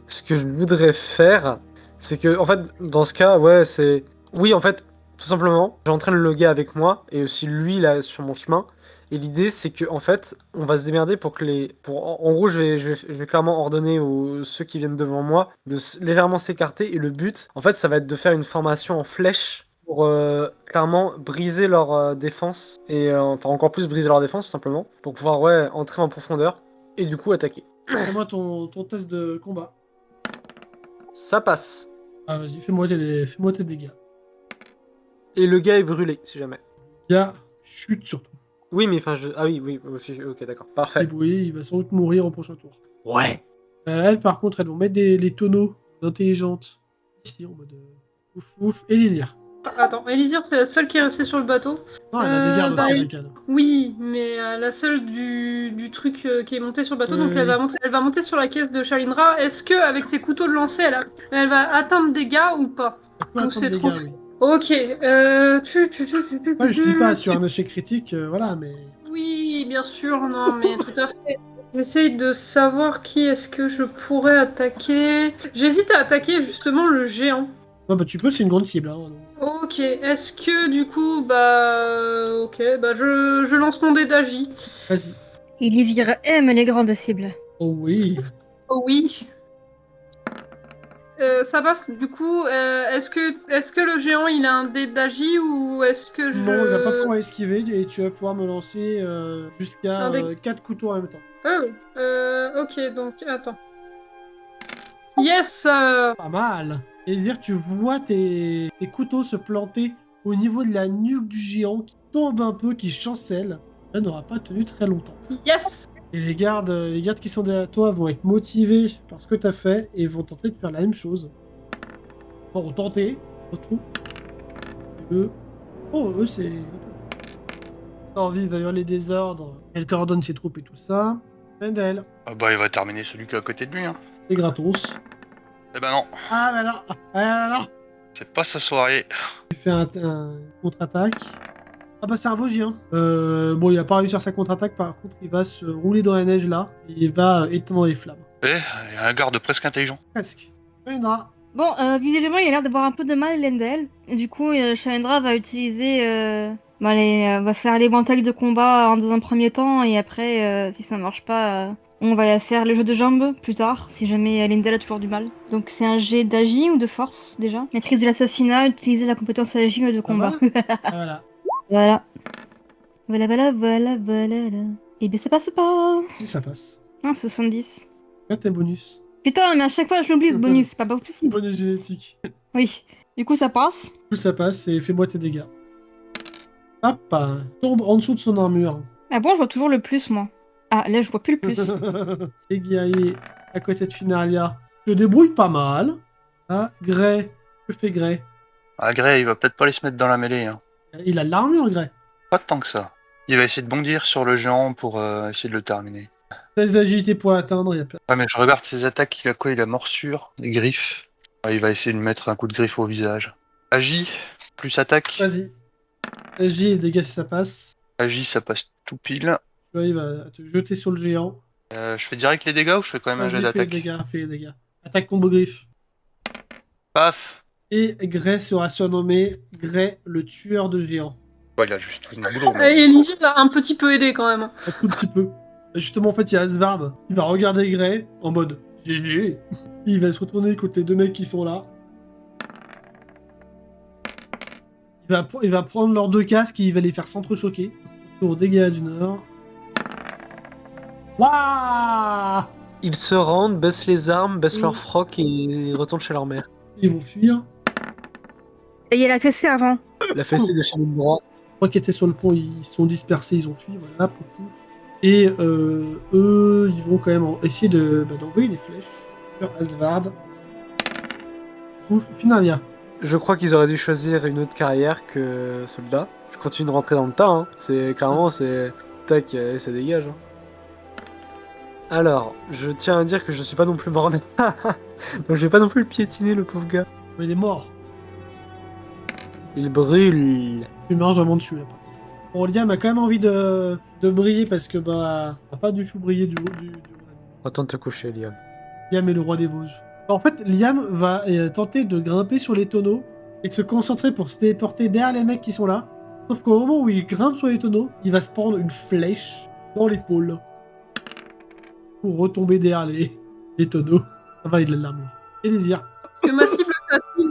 A: ce que je voudrais faire, c'est que, en fait, dans ce cas, ouais, c'est... Oui, en fait, tout simplement, j'entraîne le gars avec moi, et aussi lui, là, sur mon chemin. Et l'idée, c'est que, en fait, on va se démerder pour que les... En gros, je vais clairement ordonner aux ceux qui viennent devant moi de légèrement s'écarter, et le but, en fait, ça va être de faire une formation en flèche pour clairement briser leur défense et enfin encore plus briser leur défense tout simplement pour pouvoir entrer en profondeur et du coup attaquer.
C: Fais-moi ton test de combat.
A: Ça passe.
C: Ah, vas-y, fais-moi tes dégâts.
A: Et le gars est brûlé si jamais.
C: Gars, chute surtout.
A: Oui mais enfin ah oui ok d'accord parfait.
C: Débrouillé, il va sans doute mourir au prochain tour.
A: Ouais.
C: Elle, par contre, elles vont mettre les tonneaux d'intelligente ici en mode ouf ouf. Élysir.
B: Attends, Elisir, c'est la seule qui est restée sur le bateau.
C: Non, elle a des gardes
B: bah,
C: aussi, la canne.
B: Oui, mais la seule du truc qui est montée sur le bateau, donc
C: Oui.
B: elle va monter sur la caisse de Shalindra. Est-ce que avec ses couteaux de lancer, elle va atteindre des gars ou pas?
C: Elle peut
B: Ou
C: attendre
B: c'est
C: des
B: trop
C: gars, oui.
B: Ok,
C: Ouais, je dis pas sur un échec critique, voilà, mais.
B: Oui, bien sûr, non, mais tout à fait. J'essaye de savoir qui est-ce que je pourrais attaquer. J'hésite à attaquer justement le géant.
C: Ouais, bah tu peux, c'est une grande cible. Hein, donc.
B: Ok, est-ce que du coup, ok, je lance mon dé d'agi.
C: Vas-y.
E: Elisir aime les grandes cibles.
C: Oh oui.
B: Oh oui. Ça passe, du coup, est-ce que le géant il a un dé d'agi ou est-ce que je...
C: Non, il va pas pouvoir esquiver et tu vas pouvoir me lancer jusqu'à
B: Un dé-
C: 4 couteaux en même temps.
B: Ok, donc, attends. Yes
C: Pas mal. Et dire, tu vois tes couteaux se planter au niveau de la nuque du géant qui tombe un peu, qui chancelle. Ça n'aura pas tenu très longtemps.
B: Yes
C: Et les gardes qui sont derrière toi vont être motivés par ce que tu as fait et vont tenter de faire la même chose. Bon, tenter, surtout. Eux. Oh, eux, c'est. Envie va hurler des ordres. Elle coordonne ses troupes et tout ça. Mendel,
D: Ah bah il va terminer celui qui est à côté de lui, hein.
C: c'est gratos.
D: Eh ben non,
C: Ah, bah non. Ah, bah non.
D: c'est pas sa soirée.
C: Il fait un contre-attaque. Ah bah c'est un Vosgien. Bon, il va pas réussir sa contre-attaque, par contre il va se rouler dans la neige là, et il va éteindre les flammes.
D: Eh, il y a un garde presque intelligent.
C: Presque. Shalindra.
E: Bon, visiblement, il a l'air d'avoir un peu de mal, Lendel. Et du coup, Shalindra va utiliser... va faire l'éventail de combat dans un premier temps, et après, si ça marche pas, on va faire le jeu de jambes plus tard, si jamais Lendel a toujours du mal. Donc c'est un jet d'agi ou de force, déjà. Maîtrise de l'assassinat, utiliser la compétence agi de combat.
C: Voilà.
E: Voilà. Voilà. Et bien ça passe pas.
C: Si ça passe.
E: Non, 70.
C: Là t'es bonus.
E: Putain, mais à chaque fois je l'oublie ce bonus, c'est pas possible.
C: Bonus génétique.
E: Oui. Du coup ça passe.
C: Tout ça passe et fais-moi tes dégâts. Hop, tombe en dessous de son armure.
E: Ah bon, je vois toujours le plus, moi. Ah, là je vois plus le plus.
C: Les guerriers à côté de Finaria se débrouillent pas mal. Ah, Gray. Que fait Gray?
D: Ah, Gray, il va peut-être pas aller se mettre dans la mêlée, hein.
C: Il a de l'armure, Gray.
D: Pas tant que ça. Il va essayer de bondir sur le géant pour essayer de le terminer.
C: 16 d'agilité pour atteindre. Il y a plein.
D: Ouais, mais je regarde ses attaques, il a quoi? Il a morsure, des griffes. Ouais, il va essayer de lui mettre un coup de griffe au visage. Agi, plus attaque.
C: Vas-y. Agis et dégâts si ça passe.
D: Agi, ça passe tout pile.
C: Tu vois, il va te jeter sur le géant.
D: Je fais direct les dégâts ou je fais quand même un jet
C: Fais les
D: d'attaque?
C: dégâts, fais les dégâts. Attaque combo griffe.
D: Paf!
C: Et Gray sera surnommé Gray le tueur de géants.
D: Ouais, il a juste fait une boulot. mais-
B: Elisir a un petit peu aidé quand même.
C: Un tout petit peu. Et justement, en fait, il y a Asvard. Il va regarder Gray en mode GG. Il va se retourner contre les deux mecs qui sont là. Il va prendre leurs deux casques et il va les faire s'entrechoquer. Pour dégâts du Nord. Waouh!
A: Ils se rendent, baissent les armes, baissent
C: Mm.
A: leur froc et retournent chez leur mère.
C: Ils vont fuir.
E: Et il y a la fessée avant.
A: La fessée de Shalindra.
C: Les trois qui étaient sur le pont, ils sont dispersés, ils ont fui, voilà, pour tout. Et eux, ils vont quand même essayer d'envoyer des flèches sur Asvard. Ouf, Finalia.
A: Je crois qu'ils auraient dû choisir une autre carrière que soldat. Je continue de rentrer dans le tas, hein. C'est clairement, c'est tac, et ça dégage. Hein. Alors, je tiens à dire que je suis pas non plus mort. Donc je vais pas non plus le piétiner, le pauvre gars.
C: Mais il est mort.
A: Il brûle.
C: Tu marches vraiment dessus là. Bon, Liam a quand même envie de briller parce que bah, il a pas du tout brillé du haut du
A: Retourne te coucher, Liam.
C: Liam est le roi des Vosges. En fait, Liam va tenter de grimper sur les tonneaux et de se concentrer pour se téléporter derrière les mecs qui sont là. Sauf qu'au moment où il grimpe sur les tonneaux, il va se prendre une flèche dans l'épaule pour retomber derrière les tonneaux. Ça va, il a de l'armure. Elisir.
B: Parce que ma cible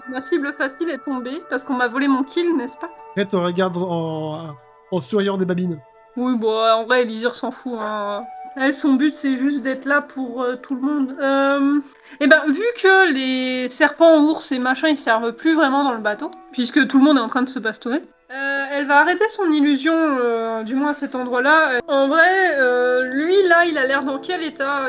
B: ma cible facile est tombée parce qu'on m'a volé mon kill, n'est-ce pas?
C: Après, te regarde en souriant des babines.
B: Oui, bon, en vrai, Elisir s'en fout. Hein. Elle, son but, c'est juste d'être là pour tout le monde. Et ben, vu que les serpents, ours et machins, ils servent plus vraiment dans le bateau, puisque tout le monde est en train de se bastonner, elle va arrêter son illusion, du moins à cet endroit-là. En vrai, lui, là, il a l'air dans quel état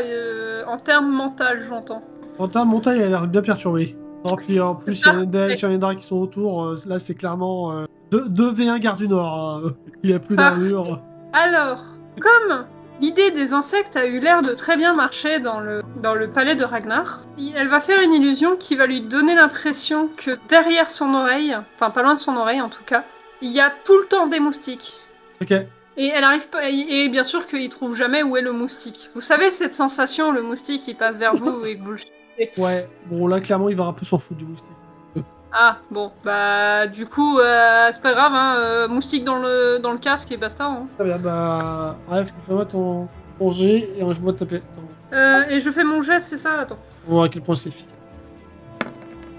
B: en termes mental, j'entends.
C: Quentin, Montagne a l'air bien perturbé. Non, puis en plus, il y a Endel, Chalendra qui sont autour. Là, c'est clairement 2v1 garde du Nord. Hein. Il a plus d'armure.
B: Alors, comme l'idée des insectes a eu l'air de très bien marcher dans le palais de Ragnar, elle va faire une illusion qui va lui donner l'impression que derrière son oreille, enfin pas loin de son oreille en tout cas, il y a tout le temps des moustiques.
C: Ok.
B: Et elle arrive pas, et bien sûr qu'il trouve jamais où est le moustique. Vous savez cette sensation, le moustique il passe vers vous et que vous le...
C: Ouais, bon, là, clairement, il va un peu s'en foutre du moustique.
B: Ah, bon, bah du coup, c'est pas grave, hein, moustique dans le casque et basta. Hein.
C: Très bien, bah. Bref, fais-moi ton jet et je vais te taper. Attends.
B: Et je fais mon geste, c'est ça? Attends.
C: On va voir à quel point c'est efficace.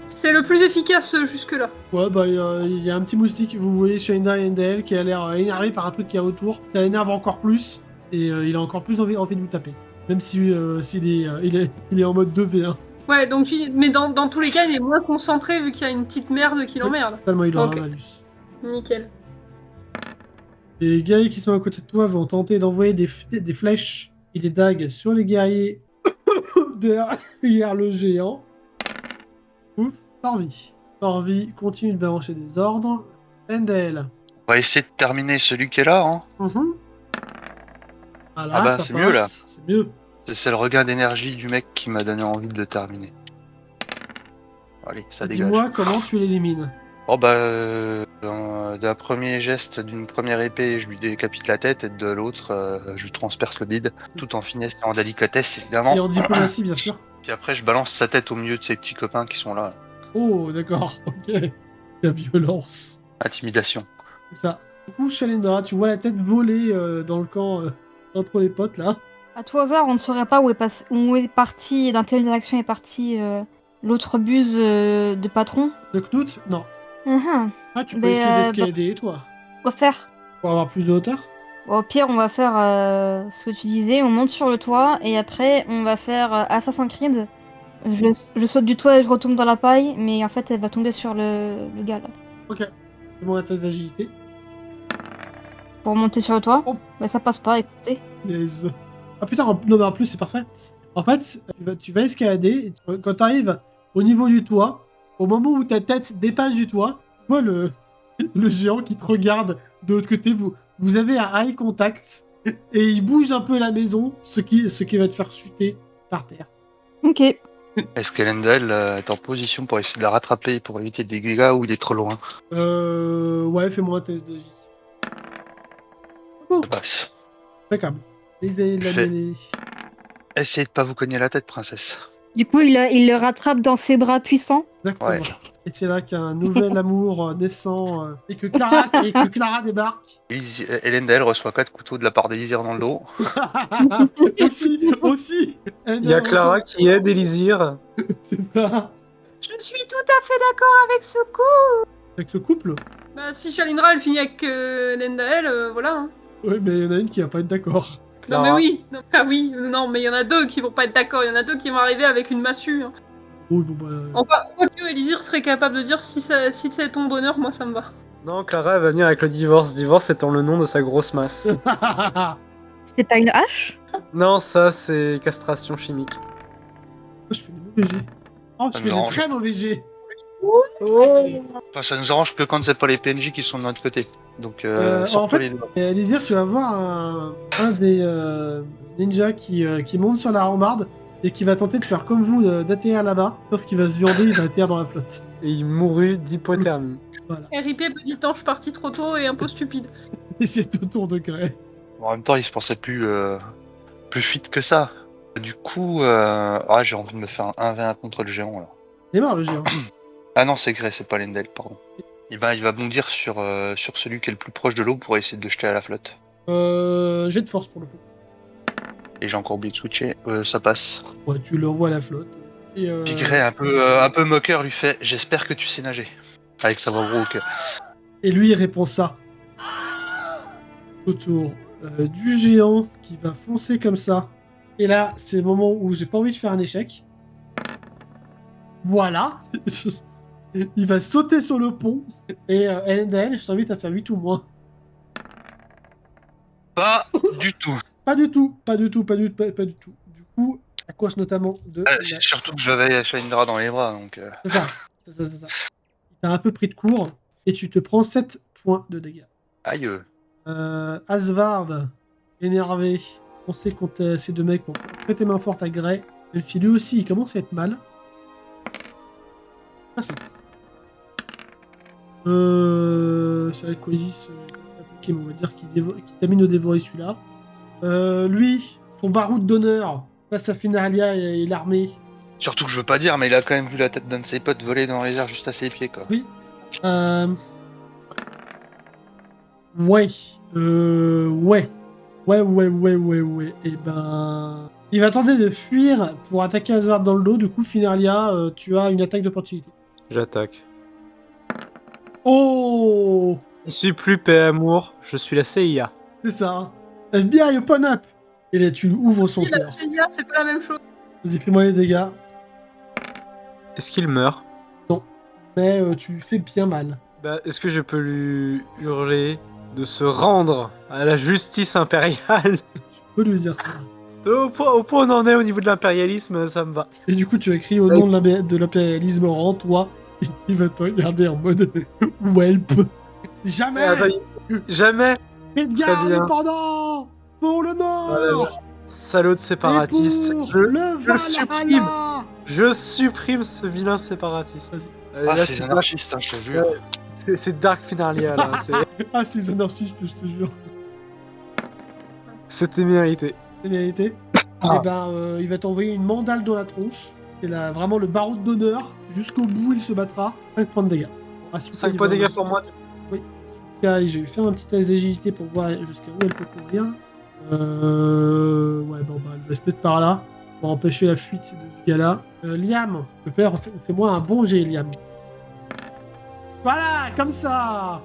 B: C'est le plus efficace jusque-là.
C: Ouais, bah, il y a un petit moustique, vous voyez, Shaina et Endel, qui a l'air énervé par un truc qu'il y a autour. Ça l'énerve encore plus, et il a encore plus envie de vous taper. Même si il est en mode 2v1.
B: Ouais, donc, mais dans tous les cas, il est moins concentré vu qu'il y a une petite merde qui l'emmerde.
C: Tellement il aura
B: Ok.
C: un malus.
B: Nickel.
C: Les guerriers qui sont à côté de toi vont tenter d'envoyer des flèches et des dagues sur les guerriers derrière le géant. Ouf, Torvi continue de balancer des ordres. Endel.
D: On va essayer de terminer celui qui est là. Hein.
C: Voilà,
D: Ah bah,
C: ça
D: c'est
C: passe.
D: mieux, là.
C: C'est mieux.
D: C'est le regain d'énergie du mec qui m'a donné envie de le terminer. Allez, ça dégage.
C: Dis-moi comment tu l'élimines.
D: Oh bah, d'un premier geste d'une première épée, je lui décapite la tête, et de l'autre, je lui transperce le bide, tout en finesse et en délicatesse évidemment.
C: Et en diplomatie, bien sûr.
D: Puis après, je balance sa tête au milieu de ses petits copains qui sont là.
C: Oh, d'accord, ok. La violence.
D: Intimidation.
C: C'est ça. Du coup, Shalendra, tu vois la tête voler dans le camp entre les potes là.
E: À tout hasard, on ne saurait pas où est parti, dans quelle direction est parti l'autre buse de patron.
C: De Knut? Non.
E: Mhm.
C: Ah, tu peux
E: Mais,
C: essayer d'escalader, toi.
E: Quoi faire?
C: Pour avoir plus de hauteur.
E: Bon, au pire, on va faire ce que tu disais, on monte sur le toit et après on va faire Assassin's Creed. Je saute du toit et je retombe dans la paille, mais en fait elle va tomber sur le gars là.
C: Ok. C'est bon, la test d'agilité.
E: Pour monter sur le toit,
C: Oh.
E: bah ça passe pas, écoutez.
C: Yes. Ah putain, non mais en plus c'est parfait. En fait, tu vas escalader, et quand tu arrives au niveau du toit, au moment où ta tête dépasse du toit, tu vois le géant qui te regarde de l'autre côté, vous avez un eye contact, et il bouge un peu la maison, ce qui va te faire chuter par terre.
E: Ok.
D: Est-ce qu'Elendel est en position pour essayer de la rattraper pour éviter des dégâts ou il est trop loin?
C: Ouais, fais-moi un test de J. Oh,
D: Ça passe.
C: impeccable. Essayez de la
D: Fait.
C: mêler.
D: Essayez de pas vous cogner la tête, princesse.
E: Du coup, il le rattrape dans ses bras puissants.
C: Exactement.
D: Ouais.
C: Et c'est là qu'un nouvel amour naissant et que Clara débarque.
D: Elendel reçoit 4 couteaux de la part d'Elisir dans le dos.
C: aussi.
A: Il y a Clara qui aide Elisir.
C: C'est ça.
B: Je suis tout à fait d'accord avec ce coup.
C: Avec ce couple.
B: Bah, si Shalindra elle finit avec Lendael, voilà. Hein.
C: Ouais, mais il y en a une qui va pas être d'accord.
B: Non, mais
A: Clara.
B: oui. Non, ah oui, non, mais il y en a deux qui vont pas être d'accord. Il y en a deux qui vont arriver avec une massue. Hein.
C: Oh, bon bah.
B: Enfin, quoi que Elisir serait capable de dire si c'est ton bonheur, moi ça me va.
A: Non, Clara elle va venir avec le divorce. Divorce étant le nom de sa grosse masse.
E: C'était pas une hache?
A: Non, ça c'est castration chimique.
C: Je fais des mauvais jets. Oh, je
D: Ça
C: fais
D: me
C: des
D: dérange.
C: très mauvais jets.
D: Enfin, ça nous arrange que quand c'est pas les PNJ qui sont de notre côté. Donc,
C: En
D: surtout les
C: fait,
D: deux.
C: Elisir, tu vas voir un des ninjas qui monte sur la rambarde et qui va tenter de faire comme vous, d'atterrir là-bas. Sauf qu'il va se viander, il va atterrir dans la flotte.
A: Et il mourut d'hypothermie.
C: Voilà.
B: RIP petit ange parti trop tôt et un peu stupide.
C: Et c'est au tour de Grey.
D: En même temps, il se pensait plus fit que ça. Du coup, j'ai envie de me faire un 1v1 contre le géant là.
C: C'est marre le géant.
D: Ah non, c'est Grey, c'est pas Lendel, pardon. Il va bondir sur celui qui est le plus proche de l'eau pour essayer de le jeter à la flotte.
C: Jet de force pour le coup.
D: Et j'ai encore oublié de switcher, ça passe.
C: Ouais, tu le revois à la flotte. Et,
D: Puis Gray, un peu moqueur, lui fait « J'espère que tu sais nager ». Avec sa voix rauque.
C: et lui, il répond ça. Autour du géant qui va foncer comme ça. Et là, c'est le moment où j'ai pas envie de faire un échec. Voilà. Il va sauter sur le pont. Et Elendel, je t'invite à faire 8 ou moins.
D: Pas du tout.
C: Pas du tout. Du coup, à cause notamment de...
D: Surtout que j'avais Shalindra dans les bras, donc...
C: C'est ça. C'est ça. T'as un peu pris de court. Et tu te prends 7 points de dégâts.
D: Aïe.
C: Asvard, énervé, pensez contre ces deux mecs pour prêter main forte à Gray, même si lui aussi il commence à être mal. Ah, c'est. C'est avec Coisis, attaqué, mais on va dire qu'il termine de dévorer celui-là. Lui, son baroud d'honneur, face à Finalia et l'armée.
D: Surtout que je veux pas dire, mais il a quand même vu la tête d'un de ses potes voler dans les airs juste à ses pieds, quoi.
C: Oui. Ouais. Ouais. Et ben... Il va tenter de fuir pour attaquer Asvard dans le dos. Du coup, Finalia, tu as une attaque d'opportunité.
A: J'attaque.
C: Oh!
A: Je suis plus paix amour, je suis la CIA.
C: C'est ça. FBI, open up! Et là, tu ouvres son
B: Si, la
C: cœur.
B: CIA, c'est pas la même chose.
C: Vas-y, fais-moi les dégâts.
A: Est-ce qu'il meurt?
C: Mais tu lui fais bien mal.
A: Bah, est-ce que je peux lui hurler de se rendre à la justice impériale?
C: Tu peux lui dire ça.
A: Au point où on en est au niveau de l'impérialisme, ça me va.
C: Et du coup, tu as crié au nom de l'impérialisme, rends-toi. Et il va te regarder en mode Welp. Jamais!
A: Jamais!
C: Edgar
A: Très bien.
C: indépendant! Pour le Nord!
A: Salaud de séparatiste.
C: Et pour
A: Je
C: le
A: supprime.
C: Valhalla!
A: Je supprime ce vilain séparatiste.
C: Vas-y.
A: Allez,
D: Ah,
A: là,
D: c'est
A: c'est
D: anarchiste, hein, je te jure.
A: c'est Dark Finalia, là.
C: Ah, ces anarchistes, je te jure.
A: C'était mérité.
C: C'est mérité.
A: Ah.
C: Et ben, il va t'envoyer une mandale dans la tronche. C'est là, vraiment le baroud d'honneur. Jusqu'au bout, il se battra. 5 points de dégâts.
A: 5 points de dégâts pour moi.
C: Oui. Je vais faire un petit test d'agilité pour voir jusqu'à où elle peut courir. Ouais, bon, bah, elle va se mettre par là. Pour empêcher la fuite de ce gars-là. Liam, le père, fais-moi un bon jet, Liam. Voilà, comme ça.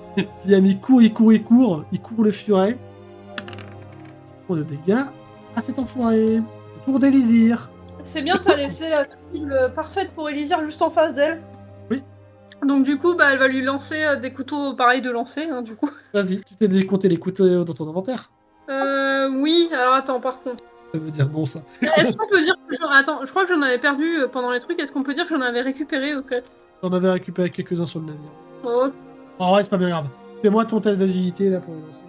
C: Liam, il court le furet. Point de dégâts. Ah, cet enfoiré. Tour d'Élysir.
B: C'est bien, t'as laissé la cible parfaite pour Élysir juste en face d'elle.
C: Oui.
B: Donc du coup, bah, elle va lui lancer des couteaux pareils de lancer, hein, du coup.
C: Vas-y, tu t'es décompté les couteaux dans ton inventaire.
B: Oui, alors attends, par contre.
C: Ça veut dire non, ça.
B: Est-ce qu'on peut dire que attends, je crois que j'en avais perdu pendant les trucs, est-ce qu'on peut dire que j'en avais récupéré au fait?
C: J'en avais récupéré quelques-uns sur le navire.
B: Oh,
C: En vrai, c'est pas bien grave. Fais-moi ton test d'agilité là pour les lancer.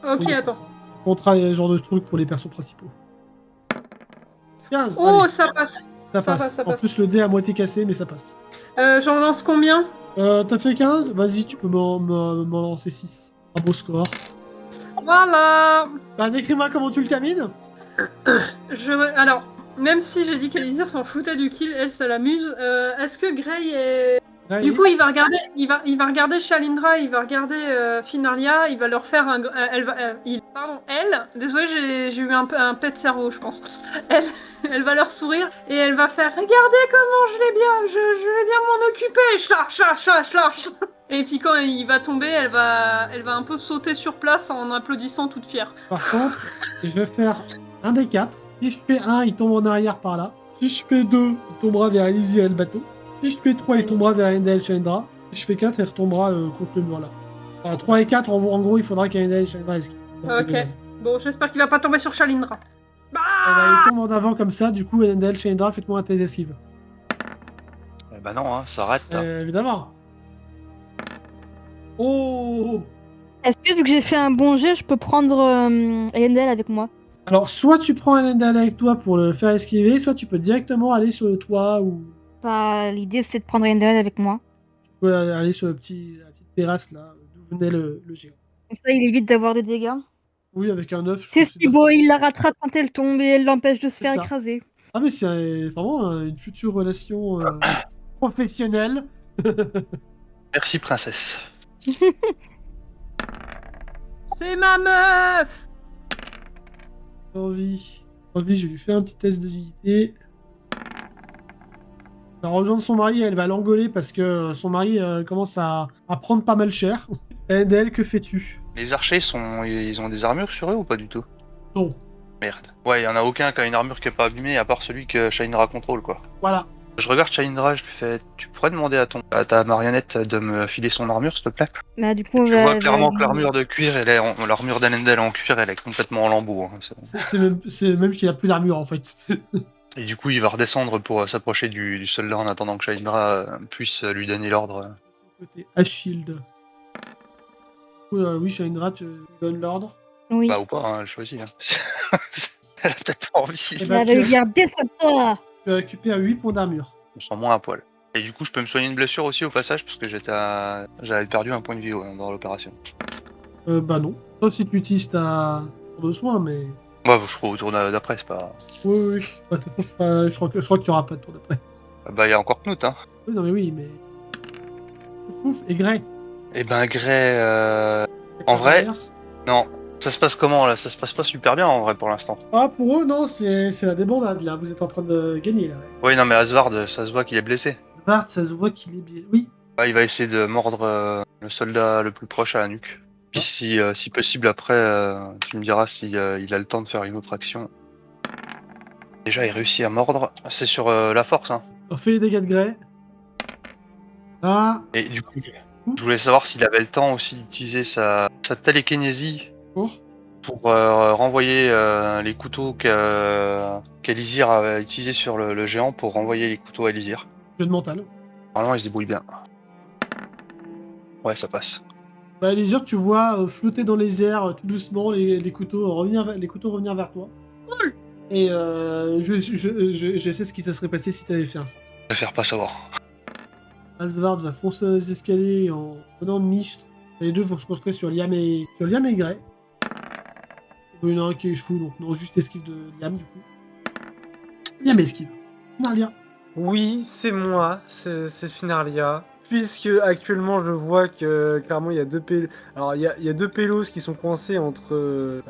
B: ok,
C: Oui,
B: attends.
C: pour ça. On travaille ce genre de truc pour les persos principaux. 15.
B: Oh,
C: allez,
B: ça passe.
C: ça
B: ça
C: passe.
B: passe, ça
C: En
B: passe.
C: plus, le dé à moitié cassé, mais ça passe.
B: J'en lance combien?
C: T'as fait 15? Vas-y, tu peux m'en lancer 6. Un beau score.
B: Voilà.
C: Bah, décris-moi comment tu le termines.
B: Alors, même si j'ai dit qu'Elysir s'en foutait du kill, elle, ça l'amuse. Est-ce que Grey est...
C: Ouais,
B: Du coup, il va regarder Shalindra, il va regarder Finalia, il va leur faire un... désolé, j'ai eu un pet de cerveau, je pense. Elle va leur sourire et elle va faire « Regardez comment je vais bien m'en occuper, schlash !» Et puis quand il va tomber, elle va un peu sauter sur place en applaudissant toute fière.
C: Par contre, je vais faire un des 4. Si je fais 1, il tombe en arrière par là. Si je fais 2, il tombera vers Elysir et le bateau. Si je fais 3, il tombera vers Endel Shalindra. Si je fais 4, il retombera contre le mur là. Enfin, 3 et 4, en gros, il faudra qu'Endel Shalindra esquive.
B: Ok. Bon, j'espère qu'il va pas tomber sur Shalindra.
C: Il tombe en avant comme ça, du coup, Endel Shalindra, faites-moi un test d'esquive.
D: Eh bah non, hein, ça arrête.
C: Évidemment. Oh!
E: Est-ce que vu que j'ai fait un bon jet, je peux prendre Elendel avec moi?
C: Alors, soit tu prends Elendel avec toi pour le faire esquiver, soit tu peux directement aller sur le toit ou
E: Bah, l'idée c'est de prendre Elendel avec moi.
C: tu peux aller sur la petite terrasse là, d'où venait le géant.
E: Comme ça, il évite d'avoir des dégâts.
C: Oui, avec un œuf.
E: C'est si beau, il la rattrape quand elle tombe et elle l'empêche de se
C: C'est
E: faire
C: ça.
E: écraser.
C: Ah, mais c'est vraiment une future relation professionnelle.
D: Merci, princesse.
B: C'est ma meuf.
C: Envie, je vais lui faire un petit test d'agilité. va rejoindre son mari, elle va l'engueuler parce que son mari commence à prendre pas mal cher. Elendel, que fais-tu?
D: Les archers, ils ont des armures sur eux ou pas du tout?
C: Non.
D: Merde. Ouais, y en a aucun qui a une armure qui est pas abîmée, à part celui que Shinra contrôle, quoi.
C: Voilà.
D: Je regarde Shinra, je lui fais, tu pourrais demander à ta marionnette de me filer son armure, s'il te plaît?
E: Bah, du coup,
D: Tu vois clairement que l'armure de cuir, l'armure d'Elendel en cuir, elle est complètement en lambeaux. Hein.
C: C'est même qu'il a plus d'armure en fait.
D: Et du coup, il va redescendre pour s'approcher du soldat en attendant que Shinra puisse lui donner l'ordre.
C: Côté Ashield. Oui, Shinra, tu donnes l'ordre.
E: Oui.
D: Bah ou pas, hein, elle choisit. Hein. Elle a peut-être pas envie.
C: Eh
E: Il
C: ben,
E: va lui dire descends-toi.
C: tu récupères 8 points d'armure.
D: Je me sens moins à poil. Et du coup, je peux me soigner une blessure aussi au passage, parce que j'avais perdu un point de vie dans l'opération.
C: Bah non. Sauf si tu utilises ta tour de soin, mais.
D: Ouais, je crois au tour d'après, c'est pas.
C: Oui. Bah, je crois qu'il n'y aura pas de tour d'après.
D: Bah, il y a encore Knut, hein.
C: Oui, non, mais oui, mais. Fouf, et Grey.
D: Et ben, Grey, en vrai, non. Ça se passe comment là? Ça se passe pas super bien en vrai pour l'instant.
C: Ah, pour eux, non, c'est la débandade là. Vous êtes en train de gagner là.
D: Oui, non, mais Asvard, ça se voit qu'il est blessé.
C: Bart, ça se voit qu'il est biaisé. Oui.
D: Ouais, il va essayer de mordre le soldat le plus proche à la nuque. Puis si possible après, tu me diras si il a le temps de faire une autre action. Déjà, il réussit à mordre. C'est sur la force, hein.
C: On fait les dégâts de Grey. Ah,
D: Et du coup, je voulais savoir s'il avait le temps aussi d'utiliser sa télékinésie pour renvoyer les couteaux qu'Elysir avait utilisés sur le géant pour renvoyer les couteaux à Elysir.
C: jeu de mental.
D: Normalement, il se débrouille bien. Ouais, ça passe.
C: Bah, les heures, tu vois flotter dans les airs tout doucement les couteaux revenir vers toi.
B: Cool.
C: Et je sais ce qui te serait passé si t'avais fait ça.
D: Je préfère pas savoir.
C: Asvard va foncer dans les escaliers en prenant Micht. Les deux vont se concentrer sur Liam et Grey. Il y en a un qui échoue, donc non, juste esquive de Liam du coup. Liam esquive. Finarlia.
A: Oui, c'est moi, c'est Finarlia. Puisque actuellement je vois que clairement il y a deux pélos. Alors il y a deux pélos qui sont coincés entre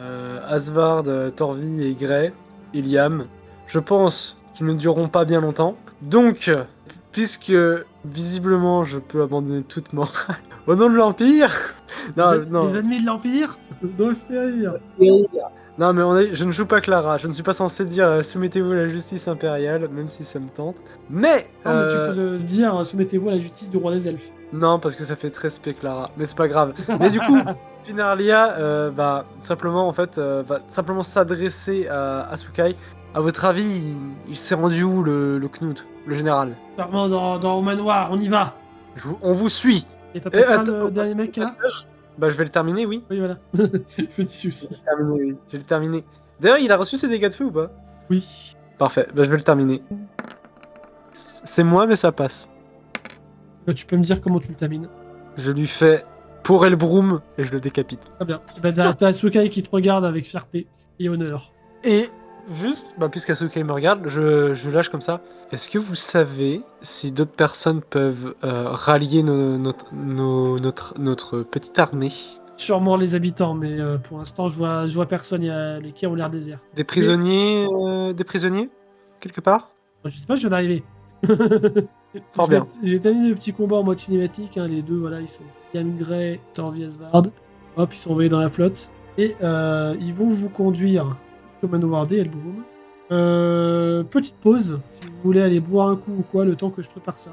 A: Asvard, Torvi et Grey et Liam. Je pense qu'ils ne dureront pas bien longtemps. Donc, puisque visiblement je peux abandonner toute morale au nom de l'Empire.
C: Les ennemis de l'Empire doivent périr.
A: Non, mais je ne joue pas Clara. Je ne suis pas censé dire soumettez-vous à la justice impériale, même si ça me tente. Mais.
C: Non, mais tu peux dire soumettez-vous à la justice du roi des elfes.
A: Non, parce que ça fait très spé Clara. Mais c'est pas grave. Mais du coup, Finarlia va simplement s'adresser à Asukai. À votre avis, il s'est rendu où le Knut, le général?
C: Clairement dans au manoir, on y va.
A: On vous suit.
C: Et t'as pas le dernier mec là?
A: Bah, je vais le terminer, oui.
C: Oui, voilà. Petit souci.
A: Je vais le terminer. D'ailleurs, il a reçu ses dégâts de feu ou pas?
C: Oui.
A: Parfait, bah, je vais le terminer. C'est moi, mais ça passe.
C: Bah, tu peux me dire comment tu le termines.
A: Je lui fais pour Elbroum et je le décapite.
C: Très bien. Bah, t'as Asukai qui te regarde avec fierté et honneur.
A: Et juste, bah, puisqu'Asukai me regarde, je lâche comme ça. Est-ce que vous savez si d'autres personnes peuvent rallier notre petite armée?
C: Sûrement les habitants, mais pour l'instant, je vois personne. Les quais ont l'air déserts.
A: Des prisonniers quelque part?
C: Je sais pas, je viens d'arriver.
A: Fort bien.
C: J'ai terminé le petit combat en mode cinématique. Hein, les deux, voilà, ils sont Liam Grey, Torvi Asvard. Hop, ils sont envoyés dans la flotte. Et ils vont vous conduire au manoir d'Elbroum. Petite pause, si vous voulez aller boire un coup ou quoi, le temps que je prépare ça.